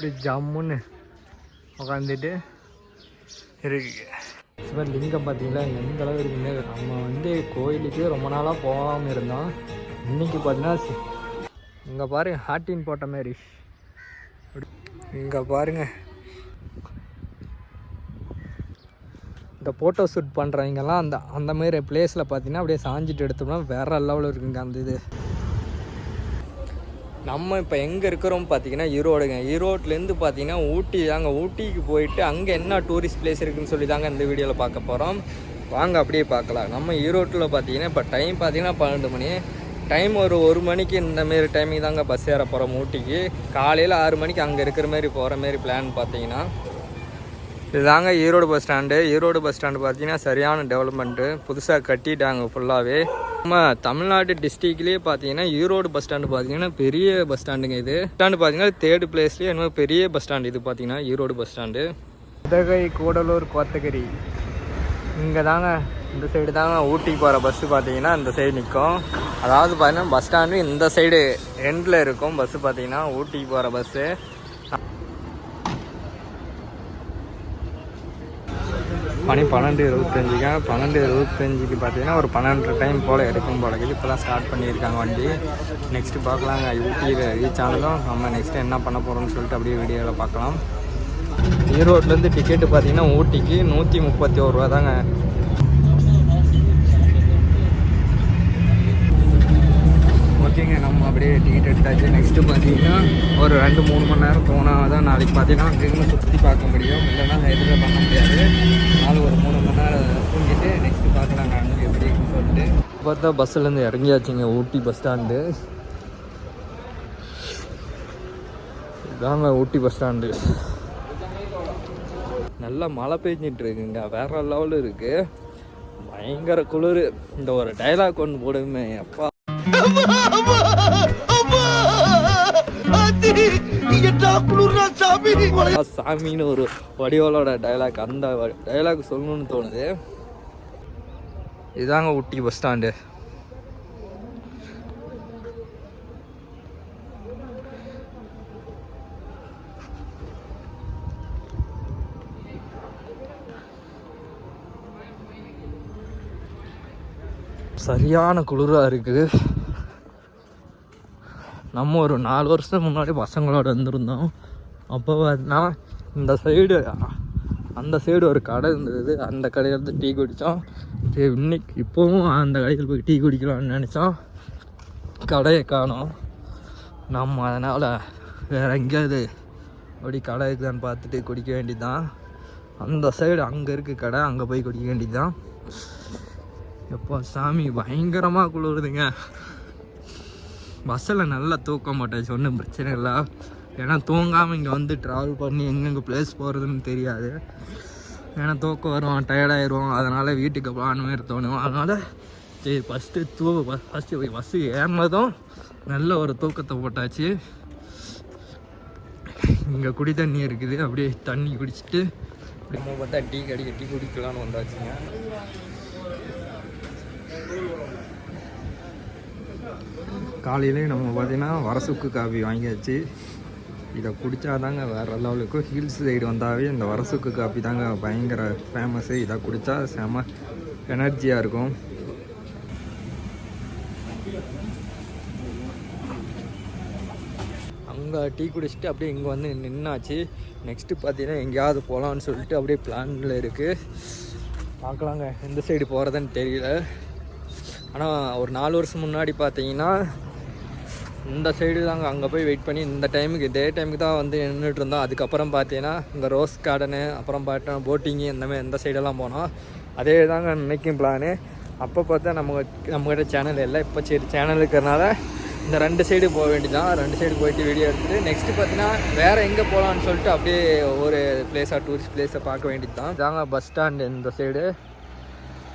இப்படி ஜம்முன்னு உட்காந்துட்டு இருக்கு. லிங்கம் பார்த்தீங்களா எந்த அளவு இருக்குன்னு. நம்ம வந்து கோயிலுக்கு ரொம்ப நாளாக போகாமல் இருந்தோம். இன்றைக்கி பார்த்தீங்கன்னா இங்கே பாருங்க ஹார்ட்டின் போட்ட மாதிரி. இங்கே பாருங்க இந்த ஃபோட்டோ ஷூட் பண்ணுறவங்கெல்லாம் அந்த மாதிரி பிளேஸில் பார்த்தீங்கன்னா அப்படியே சாஞ்சிட்டு எடுத்தோம்னா வேறு லெவலில் இருக்குங்க அந்த இது. நம்ம இப்போ எங்கே இருக்கிறோம் பார்த்தீங்கன்னா ஈரோடுங்க. ஈரோட்லேருந்து பார்த்தீங்கன்னா ஊட்டி தாங்க. ஊட்டிக்கு போயிட்டு அங்கே என்ன டூரிஸ்ட் பிளேஸ் இருக்குதுன்னு சொல்லி தாங்க இந்த வீடியோவில் பார்க்க போகிறோம். வாங்க அப்படியே பார்க்கலாம். நம்ம ஈரோட்டில் பார்த்தீங்கன்னா இப்போ டைம் பார்த்தீங்கன்னா 12 மணி. டைம் ஒரு மணிக்கு இந்தமாரி டைமிங் தாங்க பஸ் ஏற போகிறோம் ஊட்டிக்கு. காலையில் 6 மணிக்கு அங்கே இருக்கிற மாதிரி போகிற மாரி பிளான் பார்த்தீங்கன்னா இதுதாங்க Erode bus stand. Erode bus stand பார்த்தீங்கன்னா சரியான டெவலப்மெண்ட்டு, புதுசாக கட்டிட்டாங்க ஃபுல்லாகவே. நம்ம தமிழ்நாடு டிஸ்ட்ரிக்ட்லேயே பார்த்தீங்கன்னா ஈரோடு பஸ் ஸ்டாண்டு பார்த்தீங்கன்னா பெரிய பஸ் ஸ்டாண்டுங்க. இது ஸ்டாண்டு பார்த்தீங்கன்னா 3rd பிளேஸ்லேயே இன்னும் பெரிய பஸ் ஸ்டாண்டு இது பார்த்தீங்கன்னா ஈரோடு பஸ் ஸ்டாண்டு. உதகை, கூடலூர், கோத்தகிரி இங்கே தாங்க இந்த சைடு தாங்க ஊட்டிக்கு போகிற பஸ்ஸு பார்த்தீங்கன்னா இந்த சைடு நிற்கும். அதாவது பார்த்தீங்கன்னா பஸ் ஸ்டாண்டு இந்த சைடு எண்டில் இருக்கும் பஸ்ஸு பார்த்தீங்கன்னா ஊட்டிக்கு போகிற பஸ்ஸு. மணி 12:25ங்க. 12:25க்கு பார்த்தீங்கன்னா ஒரு 12 டைம் போல் எடுக்கும் போல இருக்குது. இப்போ தான் ஸ்டார்ட் பண்ணியிருக்காங்க வண்டி. நெக்ஸ்ட்டு பார்க்கலாங்க. ஊட்டியில் ரீச் ஆனதும் நம்ம நெக்ஸ்ட்டு என்ன பண்ண போகிறோம்னு சொல்லிட்டு அப்படியே வீடியோவில் பார்க்கலாம். ஈரோட்லேருந்து டிக்கெட்டு பார்த்தீங்கன்னா ஊட்டிக்கு 131 ரூபா தாங்க. ஓகேங்க, நம்ம அப்படியே டிக்கெட் எடுத்தாச்சு. நெக்ஸ்ட்டு பார்த்தீங்கன்னா ஒரு 2-3 மணி நேரம் போனால் தான் நாளைக்கு பார்த்தீங்கன்னா அங்கேருந்து சுற்றி பார்க்க முடியும். இல்லைன்னா எதுவும் பண்ண முடியாது. நாளைக்கு ஒரு 3 மணி நேரம் தூங்கிட்டு நெக்ஸ்ட்டு பார்க்கலாங்க அங்கே எப்படி இருக்குன்னு சொல்லிட்டு. பார்த்தா பஸ்ஸுலேருந்து இறங்கியாச்சுங்க ஊட்டி பஸ் ஸ்டாண்டு. இதாங்க ஊட்டி பஸ் ஸ்டாண்டு. நல்லா மழை பெஞ்சிட்டு இருக்குங்க. வேற லெவலில் இருக்குது. பயங்கர குளிர். இந்த ஒரு டைலாக் ஒன்று போடுமே அப்பா சாமின்னு ஒரு வடிவலோட டைலாக். அந்த டைலாக் சொல்லணும்னு தோணுது. இதாங்க ஊட்டி பஸ் ஸ்டாண்டு. சரியான குளிராக இருக்குது. நம்ம ஒரு 4 வருஷத்துக்கு முன்னாடி பசங்களோட வந்திருந்தோம். அப்போ பார்த்தீங்கன்னா இந்த சைடு அந்த சைடு ஒரு கடை இருந்தது. அந்த கடையிலேருந்து டீ குடித்தோம். சரி இன்னைக்கு இப்போவும் அந்த கடையில் போய் டீ குடிக்கலாம்னு நினச்சோம். கடையை காணோம். நம்ம அதனால் வேறு எங்கேயாவது அப்படி கடை இருக்குதான்னு பார்த்துட்டு குடிக்க வேண்டியது தான். அந்த சைடு அங்கே இருக்குது கடை, அங்கே போய் குடிக்க வேண்டியது தான். எப்போ சாமி பயங்கரமாக குளிருதுங்க. பஸ்ஸில் நல்லா தூக்க மாட்டாச்சு, ஒன்றும் பிரச்சனை இல்லை. ஏன்னா தூங்காமல் இங்கே வந்து ட்ராவல் பண்ணி எங்கெங்கே பிளேஸ் போகிறதுன்னு தெரியாது. ஏன்னா தூக்கம் வரும், டயர்டாயிரும். அதனால் வீட்டுக்கு போகலான்னு மாதிரி தோணும். அதனால் சரி ஃபஸ்ட்டு பஸ்ஸு ஏறினதும் நல்ல ஒரு தூக்கத்தை போட்டாச்சு. இங்கே குடி தண்ணி இருக்குது. அப்படியே தண்ணி குடிச்சிட்டு நம்ம பார்த்தா டீ குடிக்கலான்னு வந்தாச்சுங்க. காலையிலே நம்ம பார்த்திங்கன்னா வரசுக்கு காஃபி வாங்கியாச்சு. இதை குடித்தா தாங்க வேறு லெவலுக்கு. ஹில்ஸ் சைடு வந்தாவே இந்த வரசுக்கு காஃபி தாங்க பயங்கர ஃபேமஸ்ஸு. இதை குடித்தா செம எனர்ஜியாக இருக்கும். அங்கே டீ குடிச்சிட்டு அப்படியே இங்கே வந்து நின்னாச்சு. நெக்ஸ்ட்டு பார்த்தீங்கன்னா எங்கேயாவது போகலான்னு சொல்லிட்டு அப்படியே பிளானில் இருக்குது. பார்க்கலாங்க எந்த சைடு போகிறதுன்னு தெரியல. ஆனால் ஒரு 4 வருஷம் முன்னாடி பார்த்தீங்கன்னா இந்த சைடு தாங்க அங்கே போய் வெயிட் பண்ணி இந்த டைமுக்கு இதே டைமுக்கு தான் வந்து நின்றுட்டு இருந்தோம். அதுக்கப்புறம் பார்த்தீங்கன்னா இந்த ரோஸ் கார்டனு, அப்புறம் பார்த்தோன்னா போட்டிங்கு, இந்தமாதிரி எந்த சைடெல்லாம் போனோம். அதே தாங்க நினைக்கும் பிளானு. அப்போ பார்த்தா நம்மகிட்ட சேனல் இல்லை. இப்போ சரி சேனல் இருக்கிறனால இந்த 2 சைடு போக வேண்டியதான். 2 சைடு போயிட்டு வீடியோ எடுத்துகிட்டு நெக்ஸ்ட்டு பார்த்தீங்கன்னா வேறு எங்கே போகலான்னு சொல்லிட்டு அப்படியே ஒரு பிளேஸாக டூரிஸ்ட் பிளேஸை பார்க்க வேண்டியது தான். இதாங்க பஸ் ஸ்டாண்டு இந்த சைடு.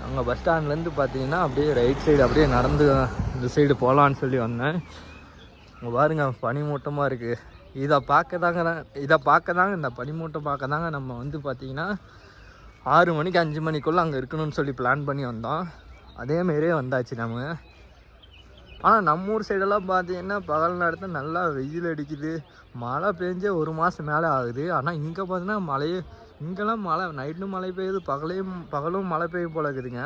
அங்கே பஸ் ஸ்டாண்ட்லேருந்து பார்த்தீங்கன்னா அப்படியே ரைட் சைடு அப்படியே நடந்து இந்த சைடு போகலான்னு சொல்லி வந்தேன். இங்கே பாருங்க பனிமூட்டமாக இருக்குது. இதை பார்க்க தாங்க இந்த பனிமூட்டம் பார்க்க தாங்க நம்ம வந்து பார்த்திங்கன்னா 6 மணிக்கு 5 மணிக்குள்ளே அங்கே இருக்கணும்னு சொல்லி பிளான் பண்ணி வந்தோம். அதேமாரியே வந்தாச்சு நம்ம. ஆனால் நம்ம ஊர் சைடெல்லாம் பார்த்தீங்கன்னா பகல் நேரத்தில் நல்லா வெயில் அடிக்குது, மழை பெஞ்சே 1 மாதம் மேலே ஆகுது. ஆனால் இங்கே பார்த்தீங்கன்னா மழையே, இங்கெல்லாம் மழை நைட்டும் மழை பெய்யுது, பகலும் மழை பெய்யும் போல இருக்குதுங்க.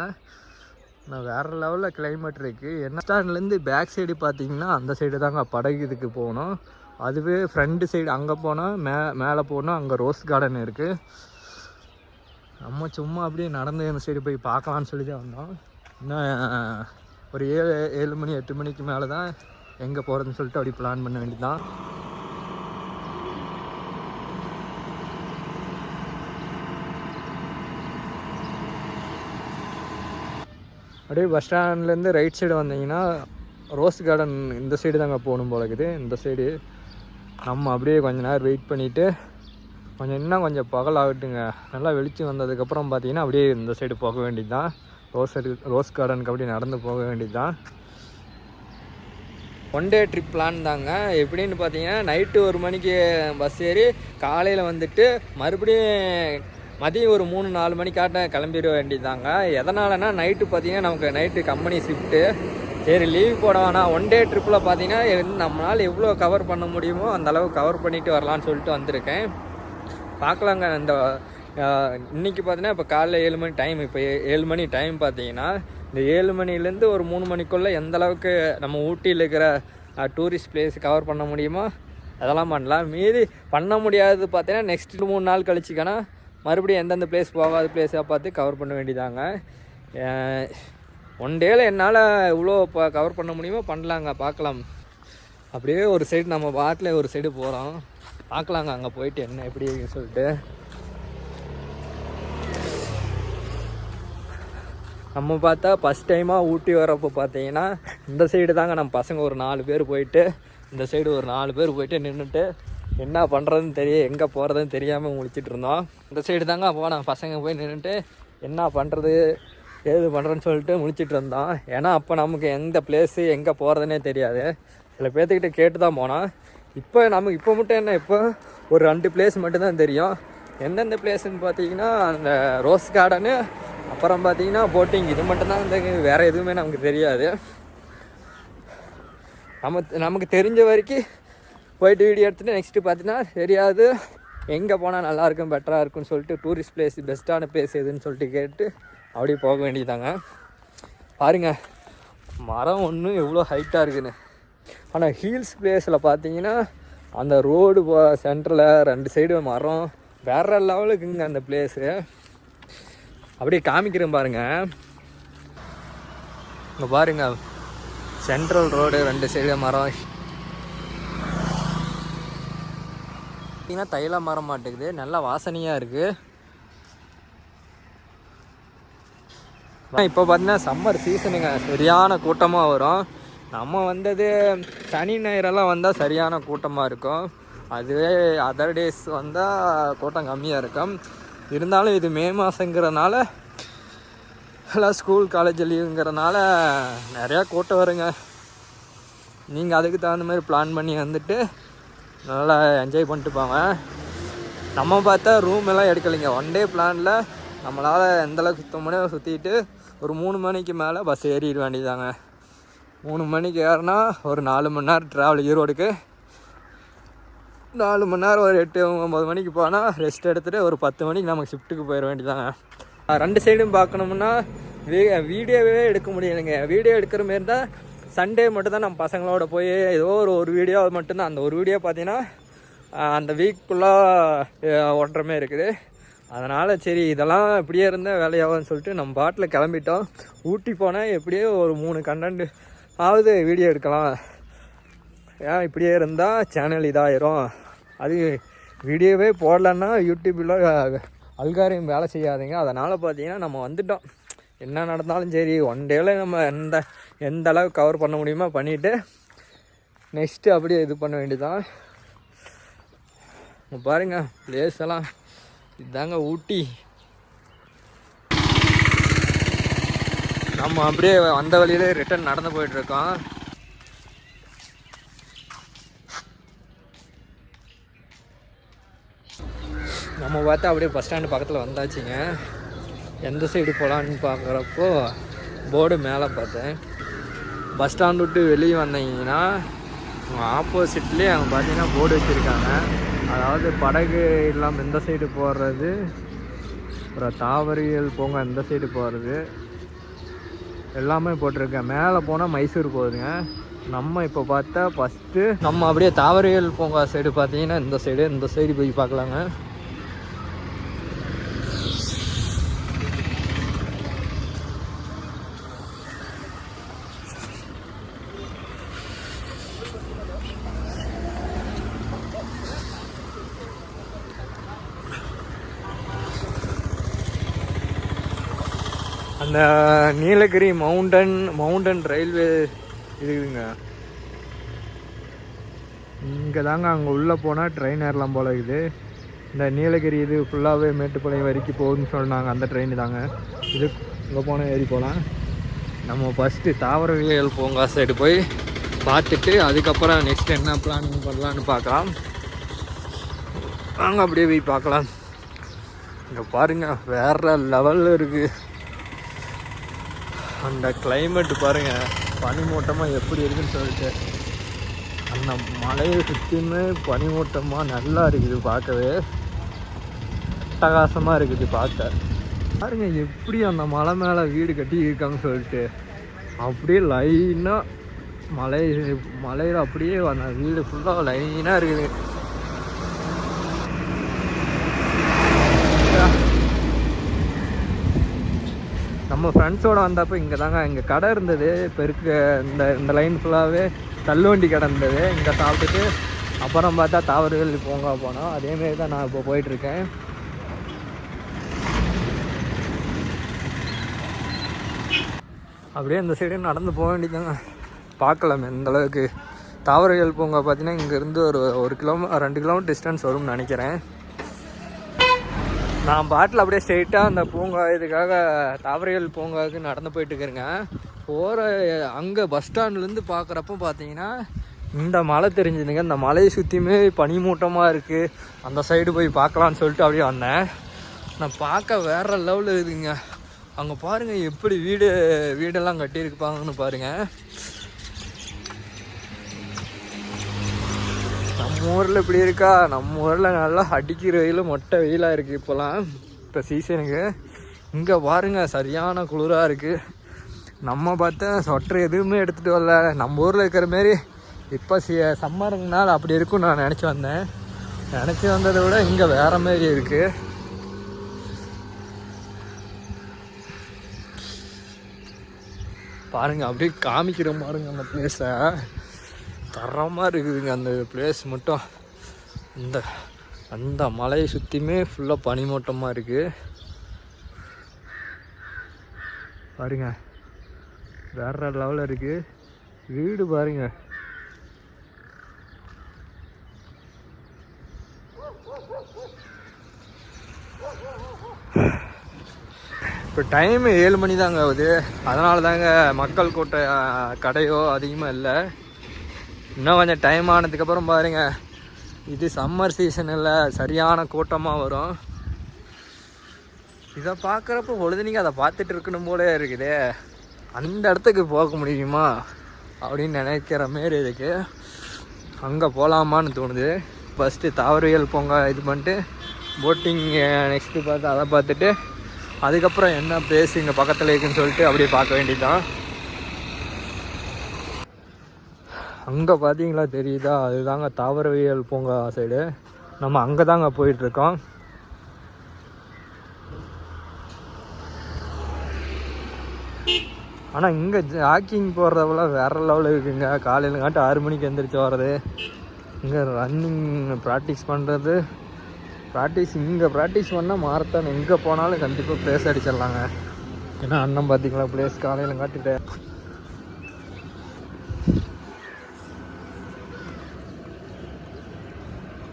நான் வேறு லெவலில் கிளைமேட் இருக்குது. என்ன ஸ்டாண்ட்லேருந்து பேக் சைடு பார்த்தீங்கன்னா அந்த சைடு தாங்க படகு இதுக்கு போகணும். அதுவே ஃப்ரண்ட் சைடு அங்கே போனால் மேலே போனால் அங்கே ரோஸ் கார்டன் இருக்குது. நம்ம சும்மா அப்படியே நடந்து அந்த சைடு போய் பார்க்கலான்னு சொல்லி தான் வந்தோம். இன்னும் ஒரு 7 மணி 8 மணிக்கு மேலே தான் எங்கே போகிறதுன்னு சொல்லிட்டு அப்படி பிளான் பண்ண வேண்டியதுதான். அப்படியே பஸ் ஸ்டாண்ட்லேருந்து ரைட் சைடு வந்தீங்கன்னா ரோஸ் கார்டன் இந்த சைடு தாங்க போகணும் போல இருக்குது. இந்த சைடு நம்ம அப்படியே கொஞ்சம் நேரம் வெயிட் பண்ணிவிட்டு இன்னும் கொஞ்சம் பகல் ஆகட்டுங்க, நல்லா வெளிச்சம் வந்ததுக்கப்புறம் பார்த்தீங்கன்னா அப்படியே இந்த சைடு போக வேண்டியது தான். ரோஸ் கார்டனுக்கு அப்படியே நடந்து போக வேண்டியது தான். 1 டே ட்ரிப் பிளான் தாங்க. எப்படின்னு பார்த்தீங்கன்னா நைட்டு 1 மணிக்கு பஸ் ஏறி காலையில் வந்துட்டு மறுபடியும் மதியம் ஒரு 3-4 மணிக்காட்ட கிளம்பிட வேண்டியது தாங்க. எதனாலனா நைட்டு பார்த்தீங்கன்னா நமக்கு நைட்டு கம்பெனி ஷிஃப்ட்டு, சரி லீவ் போட வேணாம். 1 டே ட்ரிப்பில் பார்த்தீங்கன்னா நம்மளால் எவ்வளோ கவர் பண்ண முடியுமோ அந்தளவு கவர் பண்ணிவிட்டு வரலான்னு சொல்லிட்டு வந்திருக்கேன். பார்க்கலாங்க. இந்த இன்றைக்கி பார்த்தீங்கன்னா இப்போ காலைல 7 மணி டைம், இப்போ 7 மணி டைம் பார்த்தீங்கன்னா இந்த 7 மணிலேருந்து ஒரு 3 மணிக்குள்ளே எந்த அளவுக்கு நம்ம ஊட்டியில் இருக்கிற டூரிஸ்ட் பிளேஸ் கவர் பண்ண முடியுமோ அதெல்லாம் பண்ணலாம். மீதி பண்ண முடியாது பார்த்தீங்கன்னா நெக்ஸ்ட் 3 நாள் கழிச்சிக்கனா மறுபடியும் எந்தெந்த பிளேஸ் போகாத பிளேஸாக பார்த்து கவர் பண்ண வேண்டியதாங்க. 1 டேயில் என்னால் இவ்வளோ இப்போ கவர் பண்ண முடியுமோ பண்ணலாங்க, பார்க்கலாம். அப்படியே ஒரு சைடு நம்ம பாட்டில் ஒரு சைடு போகிறோம், பார்க்கலாங்க அங்கே போயிட்டு என்ன எப்படி சொல்லிட்டு. நம்ம பார்த்தா ஃபஸ்ட் டைமாக ஊட்டி வரப்போ பார்த்தீங்கன்னா இந்த சைடு தாங்க நம்ம பசங்க ஒரு 4 பேர் போயிட்டு, இந்த சைடு ஒரு 4 பேர் போயிட்டு நின்றுட்டு என்ன பண்ணுறதுன்னு எங்கே போகிறதுன்னு தெரியாமல் முழிச்சிட்டு இருந்தோம். இந்த சைடு தாங்க போனோம், பசங்க போய் நின்றுட்டு என்ன பண்ணுறது ஏது பண்ணுறேன்னு சொல்லிட்டு முழிச்சிட்டு இருந்தோம். ஏன்னா அப்போ நமக்கு எந்த பிளேஸு எங்கே போகிறதுனே தெரியாது. சில பேர்த்துக்கிட்ட கேட்டு தான் போனோம். இப்போ மட்டும் என்ன, இப்போ ஒரு 2 பிளேஸ் மட்டும்தான் தெரியும். எந்தெந்த பிளேஸுன்னு பார்த்தீங்கன்னா அந்த ரோஸ் கார்டனு, அப்புறம் பார்த்தீங்கன்னா போட்டிங், இது மட்டும்தான் இந்த வேறு எதுவுமே நமக்கு தெரியாது. நமக்கு தெரிஞ்ச வரைக்கும் போயிட்டு வீடியோ எடுத்துகிட்டு நெக்ஸ்ட்டு பார்த்தீங்கன்னா தெரியாது எங்கே போனால் நல்லாயிருக்கும் பெட்டராக இருக்குன்னு சொல்லிட்டு டூரிஸ்ட் பிளேஸ் பெஸ்ட்டான பிளேஸ் எதுன்னு சொல்லிட்டு கேட்டு அப்படியே போக வேண்டியதாங்க. பாருங்கள் மரம் ஒன்று எவ்வளோ ஹைட்டாக இருக்குன்னு. ஆனால் ஹீல்ஸ் பிளேஸில் பார்த்தீங்கன்னா அந்த ரோடு சென்டரில் 2 சைடு மரம் வேறு லெவலுக்குங்க அந்த பிளேஸு. அப்படியே காமிக்கிறேன் பாருங்கள். இங்கே பாருங்கள் சென்ட்ரல் ரோடு 2 சைடு மரம். பார்த்தீங்கன்னா தைல மரம் மாட்டேங்குது, நல்லா வாசனையாக இருக்குது. இப்போ பார்த்தீங்கன்னா சம்மர் சீசனுங்க, சரியான கூட்டமாக வரும். நம்ம வந்தது சனி ஞாயிறெல்லாம் வந்தால் சரியான கூட்டமாக இருக்கும். அதுவே அதர் டேஸ் வந்தால் கூட்டம் கம்மியாக இருக்கும். இருந்தாலும் இது மே மாதங்கிறனால எல்லாம் ஸ்கூல் காலேஜ் லீவுங்கிறனால நிறையா கூட்டம் வருங்க. நீங்கள் அதுக்கு தகுந்த மாதிரி பிளான் பண்ணி வந்துட்டு நல்லா என்ஜாய் பண்ணிட்டு போங்க. நம்ம பார்த்தா ரூம் எல்லாம் எடுக்கலைங்க. 1 டே பிளானில் நம்மளால் எந்தளவுக்கு சுத்த முடியோ சுற்றிட்டு ஒரு 3 மணிக்கு மேலே பஸ் ஏறிட வேண்டியதாங்க. 3 மணிக்கு ஏறினா ஒரு 4 மணி நேரம் ட்ராவல் ஈரோடுக்கு. 4 மணி நேரம் ஒரு 8-9 மணிக்கு போனால் ரெஸ்ட் எடுத்துகிட்டு ஒரு 10 மணிக்கு நமக்கு ஷிஃப்ட்டுக்கு போயிட வேண்டியதாங்க. 2 சைடும் பார்க்கணும்னா வீடியோவே எடுக்க முடியலைங்க. வீடியோ எடுக்கிற மாரி தான் சண்டே மட்டும் தான் நம்ம பசங்களோட போய் ஏதோ ஒரு வீடியோ மட்டும்தான். அந்த ஒரு வீடியோ பார்த்தீங்கன்னா அந்த வீக்குள்ளே ஓட்டுற மாதிரி இருக்குது. அதனால் சரி இதெல்லாம் இப்படியே இருந்தால் வேலையாகும்னு சொல்லிட்டு நம்ம பாட்டில் கிளம்பிட்டோம். ஊட்டி போனால் எப்படியோ ஒரு 3 கண்டென்ட் ஆகுது வீடியோ எடுக்கலாம். ஏன் இப்படியே இருந்தால் சேனல் இதாயிரும், அது வீடியோவே போடலன்னா யூடியூப்பில் அல்காரியம் வேலை செய்யாதுங்க. அதனால் பார்த்தீங்கன்னா நம்ம வந்துட்டோம். என்ன நடந்தாலும் சரி 1 டேயில் நம்ம எந்த அளவுக்கு கவர் பண்ண முடியுமோ பண்ணிவிட்டு நெக்ஸ்ட்டு அப்படியே இது பண்ண வேண்டியதான். பாருங்கள் பிளேஸ் எல்லாம் இதுதாங்க ஊட்டி. நம்ம அப்படியே வந்த வழியிலே ரிட்டர்ன் நடந்து போயிட்டுருக்கோம். நம்ம பார்த்தா அப்படியே பஸ் ஸ்டாண்டு பக்கத்தில் வந்தாச்சுங்க. எந்த சைடு போகலான்னு பார்க்குறப்போ போர்டு மேலே பார்த்தேன். பஸ் ஸ்டாண்ட் விட்டு வெளியே வந்தீங்கன்னா ஆப்போசிட்லேயே அவங்க பார்த்தீங்கன்னா போர்டு வச்சுருக்காங்க. அதாவது படகு இல்லாமல் இந்த சைடு போடுறது, அப்புறம் தாவரியல் பூங்கா இந்த சைடு போகிறது எல்லாமே போட்டிருக்கேன். மேலே போனால் மைசூர் போகுதுங்க. நம்ம இப்போ பார்த்தா ஃபஸ்ட்டு நம்ம அப்படியே தாவரியல் பூங்கா சைடு பார்த்தீங்கன்னா இந்த சைடு போய் பார்க்கலாங்க. அந்த நீலகிரி மவுண்டன் ரயில்வே இருக்குதுங்க. இங்கே தாங்க அங்கே உள்ளே போனால் ட்ரெயின் ஏறலாம் போல இருக்குது. இந்த நீலகிரி இது ஃபுல்லாகவே மேட்டுப்பாளையம் வரைக்கும் போகுதுன்னு சொன்னாங்க. அந்த ட்ரெயின் தாங்க இது. இங்கே போனால் ஏறி போகலாம். நம்ம ஃபஸ்ட்டு தாவரவியல் பூங்கா சைடு போய் பார்த்துட்டு அதுக்கப்புறம் நெக்ஸ்ட் என்ன பிளான் பண்ணலான்னு பார்க்கலாம். வாங்க அப்படியே போய் பார்க்கலாம். இங்கே பாருங்கள் வேறு லெவலில் இருக்குது. அந்த கிளைமேட்டு பாருங்கள், பனிமூட்டமாக எப்படி இருக்குன்னு சொல்லிட்டு. அந்த மலையை சுற்றியுமே பனிமூட்டமாக நல்லா இருக்குது. பார்க்கவே அட்டகாசமாக இருக்குது பார்க்க. பாருங்க எப்படி அந்த மலை மேலே வீடு கட்டி இருக்காங்கன்னு சொல்லிட்டு. அப்படியே லைனாக மலையில் அப்படியே அந்த வீடு ஃபுல்லாக லைனாக இருக்குது. நம்ம ஃப்ரெண்ட்ஸோடு வந்தப்போ இங்கே தாங்க இங்கே கடை இருந்தது. இப்போ இருக்க இந்த லைன் ஃபுல்லாகவே தள்ளுவண்டி கடை இருந்தது. இங்கே சாப்பிட்டுட்டு அப்புறம் பார்த்தா தாவரவியல் பூங்கா போனோம். அதேமாரி தான் நான் இப்போ போயிட்டுருக்கேன். அப்படியே இந்த சைடு நடந்து போக வேண்டியதாங்க. பார்க்கலாம் எந்தளவுக்கு. தாவரவியல் பூங்கா பார்த்தீங்கன்னா இங்கேருந்து ஒரு 2 கிலோமீட்டர் டிஸ்டன்ஸ் வரும்னு நினைக்கிறேன். நான் பாட்டில் அப்படியே ஸ்ட்ரெயிட்டாக அந்த பூங்கா இதுக்காக தாவரவியல் பூங்காவுக்கு நடந்து போயிட்டுருக்குறேங்க. போகிற அங்கே பஸ் ஸ்டாண்ட்லேருந்து பார்க்குறப்போ பார்த்தீங்கன்னா இந்த மலை தெரிஞ்சுதுங்க. இந்த மலையை சுற்றியுமே பனிமூட்டமாக இருக்குது. அந்த சைடு போய் பார்க்கலான்னு சொல்லிட்டு அப்படியே வந்தேன். நான் பார்க்க வேறு லெவலில் இருக்குதுங்க. அங்கே பாருங்கள் எப்படி வீடெல்லாம் கட்டியிருப்பாங்கன்னு பாருங்கள். நம்ம ஊரில் இப்படி இருக்கா? நம்ம ஊரில் நல்லா அடிக்கிற வெயில், மொட்டை வெயிலாக இருக்குது இப்போலாம். இப்போ சீசனுக்கு இங்கே பாருங்கள் சரியான குளிராக இருக்குது. நம்ம பார்த்தா ஸ்வெட்டர் எதுவுமே எடுத்துகிட்டு வரல. நம்ம ஊரில் இருக்கிற மாரி இப்போ சம்மருங்கனால அப்படி இருக்கும்னு நான் நினச்சி வந்ததை விட இங்கே வேறு மாரி இருக்குது. பாருங்கள் அப்படியே காமிக்கிற பாருங்க அந்த பிளேஸை. தரமாக இருக்குதுங்க அந்த பிளேஸ் மட்டும். அந்த மலையை சுற்றியுமே ஃபுல்லாக பனிமூட்டமாக இருக்குது. பாருங்க வேற லெவலில் இருக்குது. வீடு பாருங்க. இப்போ டைம் 7 மணி தாங்க ஆகுது. அதனால தாங்க மக்கள் கூட்ட கடையோ அதிகமாக இல்லை. இன்னும் கொஞ்சம் டைம் ஆனதுக்கப்புறம் பாருங்கள், இது சம்மர் சீசனில் சரியான கூட்டமாக வரும். இதை பார்க்குறப்ப பொழுதுனிக்கு அதை பார்த்துட்டு இருக்கணும் போல இருக்குது. அந்த இடத்துக்கு போக முடியுமா அப்படின்னு நினைக்கிற மாரி இருக்குது. அங்கே போகலாமான்னு தோணுது. ஃபஸ்ட்டு தாவரவியல் பூங்கா இது பண்ணிட்டு போட்டிங் நெக்ஸ்ட்டு பார்த்து அதை பார்த்துட்டு அதுக்கப்புறம் என்ன பிளேஸ் இங்கே பக்கத்தில் இருக்குன்னு சொல்லிட்டு அப்படியே பார்க்க வேண்டியதுதான். அங்கே பார்த்தீங்களா தெரியுதா? அதுதாங்க தாவரவியல் பூங்கா சைடு. நம்ம அங்கே தாங்க போயிட்டுருக்கோம். ஆனால் இங்கே ஜாக்கிங் போகிறதெல்லாம் வேறு லெவலில் இருக்குங்க. காலையில் காட்டு 6 மணிக்கு எழுந்திரிச்சு வர்றது, இங்கே ரன்னிங் ப்ராக்டிஸ் பண்ணுறது. இங்கே ப்ராக்டிஸ் பண்ணால் மாரத்தான் எங்கே போனாலும் கண்டிப்பாக ப்ளேஸ் அடிச்சிடலாங்க. ஏன்னா அண்ணன் பார்த்தீங்களா ப்ளேஸ் காலையில் காட்டிட்டு.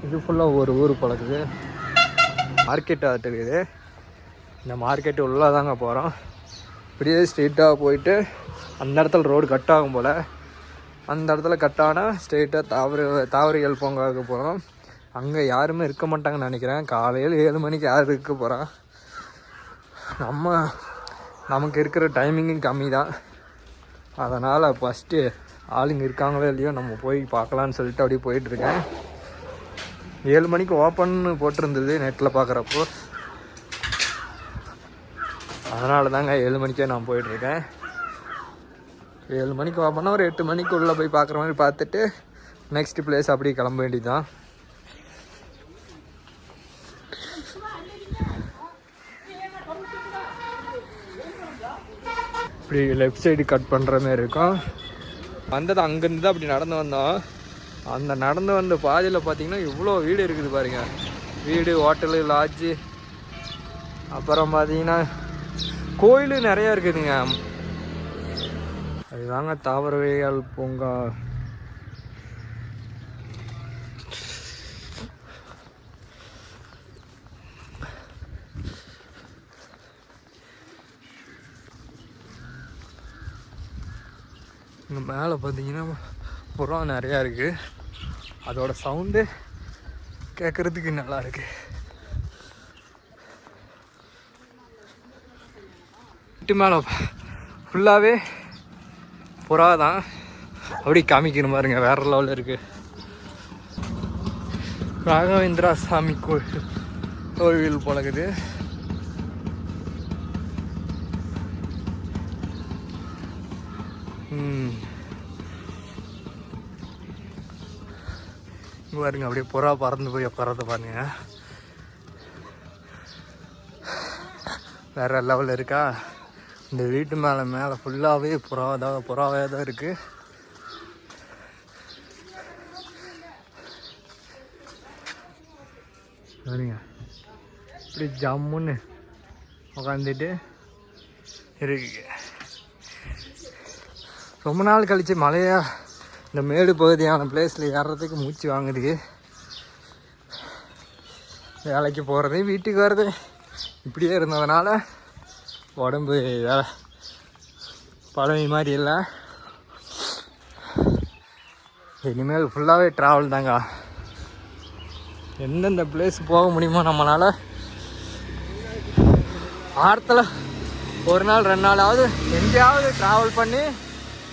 இது ஃபுல்லாக ஒரு ஊர் பழக்குது. மார்க்கெட் ஆகிட்டு இருக்குது. இந்த மார்க்கெட்டு உள்ளே தாங்க போகிறோம். இப்படியே ஸ்ட்ரெயிட்டாக போயிட்டு அந்த இடத்துல ரோடு கட் ஆகும் போல். அந்த இடத்துல கட் ஆனால் ஸ்ட்ரெயிட்டாக தாவரவியல் பூங்காவுக்கு போகிறோம். அங்கே யாருமே இருக்க மாட்டாங்கன்னு நினைக்கிறேன். காலையில் 7 மணிக்கு யார் இருக்க போகிறான்? நமக்கு இருக்கிற டைமிங்கும் கம்மி தான். அதனால் ஃபஸ்ட்டு ஆளுங்க இருக்காங்களோ இல்லையோ நம்ம போய் பார்க்கலான்னு சொல்லிட்டு அப்படியே போயிட்டுருக்கேன். 7 மணிக்கு ஓப்பன்னு போட்டிருந்தது நெட்டில் பார்க்குறப்போ, அதனால தாங்க 7 மணிக்கே நான் போயிட்டுருக்கேன். 7 மணிக்கு ஓப்பன்னா ஒரு 8 மணிக்குள்ளே போய் பார்க்குற மாதிரி பார்த்துட்டு நெக்ஸ்ட் பிளேஸ் அப்படியே கிளம்ப வேண்டியது தான். இப்படி லெஃப்ட் சைடு கட் பண்ணுற மாதிரி இருக்கும். வந்தது அங்கேருந்து தான் அப்படி நடந்து வந்தோம். அந்த நடந்து வந்த பாதையில் பார்த்தீங்கன்னா இவ்வளோ வீடு இருக்குது பாருங்கள். வீடு, ஹோட்டலு, லாட்ஜு, அப்புறம் பார்த்தீங்கன்னா கோயில் நிறையா இருக்குதுங்க. அதுதாங்க தாவரவியல் பூங்கா. இங்கே மேலே பார்த்தீங்கன்னா புறா நிறையா இருக்குது. அதோட சவுண்டு கேட்குறதுக்கு நல்லா இருக்கு. வீட்டு மேலே ஃபுல்லாகவே புறா தான். அப்படி காமிக்கணும் பாருங்க, வேற லெவலில் இருக்குது. ராகவேந்திரா சாமி கோவில் போலக்குது. பாருங்க அப்படியே புறா பறந்து போய் உட்காரத பாருங்க, வேற லெவலில் இருக்கா. இந்த வீட்டு மேலே ஃபுல்லாகவே புறாவே தான் இருக்குது. சரிங்க, இப்படி ஜம்முன்னு உக்காந்துட்டு இருக்கு. ரொம்ப நாள் கழித்து மழையா இந்த மேடு பகுதியான பிளேஸில் ஏறுறதுக்கு மூச்சு வாங்குது. வேலைக்கு போகிறது, வீட்டுக்கு வர்றது இப்படியே இருந்ததுனால உடம்பு வேலை பழமை மாதிரி இல்லை. இனிமேல் ஃபுல்லாகவே ட்ராவல் தாங்க. எந்தெந்த பிளேஸ் போக முடியுமோ நம்மளால் வாரத்தில் ஒரு நாள் 2 நாளாவது எங்கேயாவது ட்ராவல் பண்ணி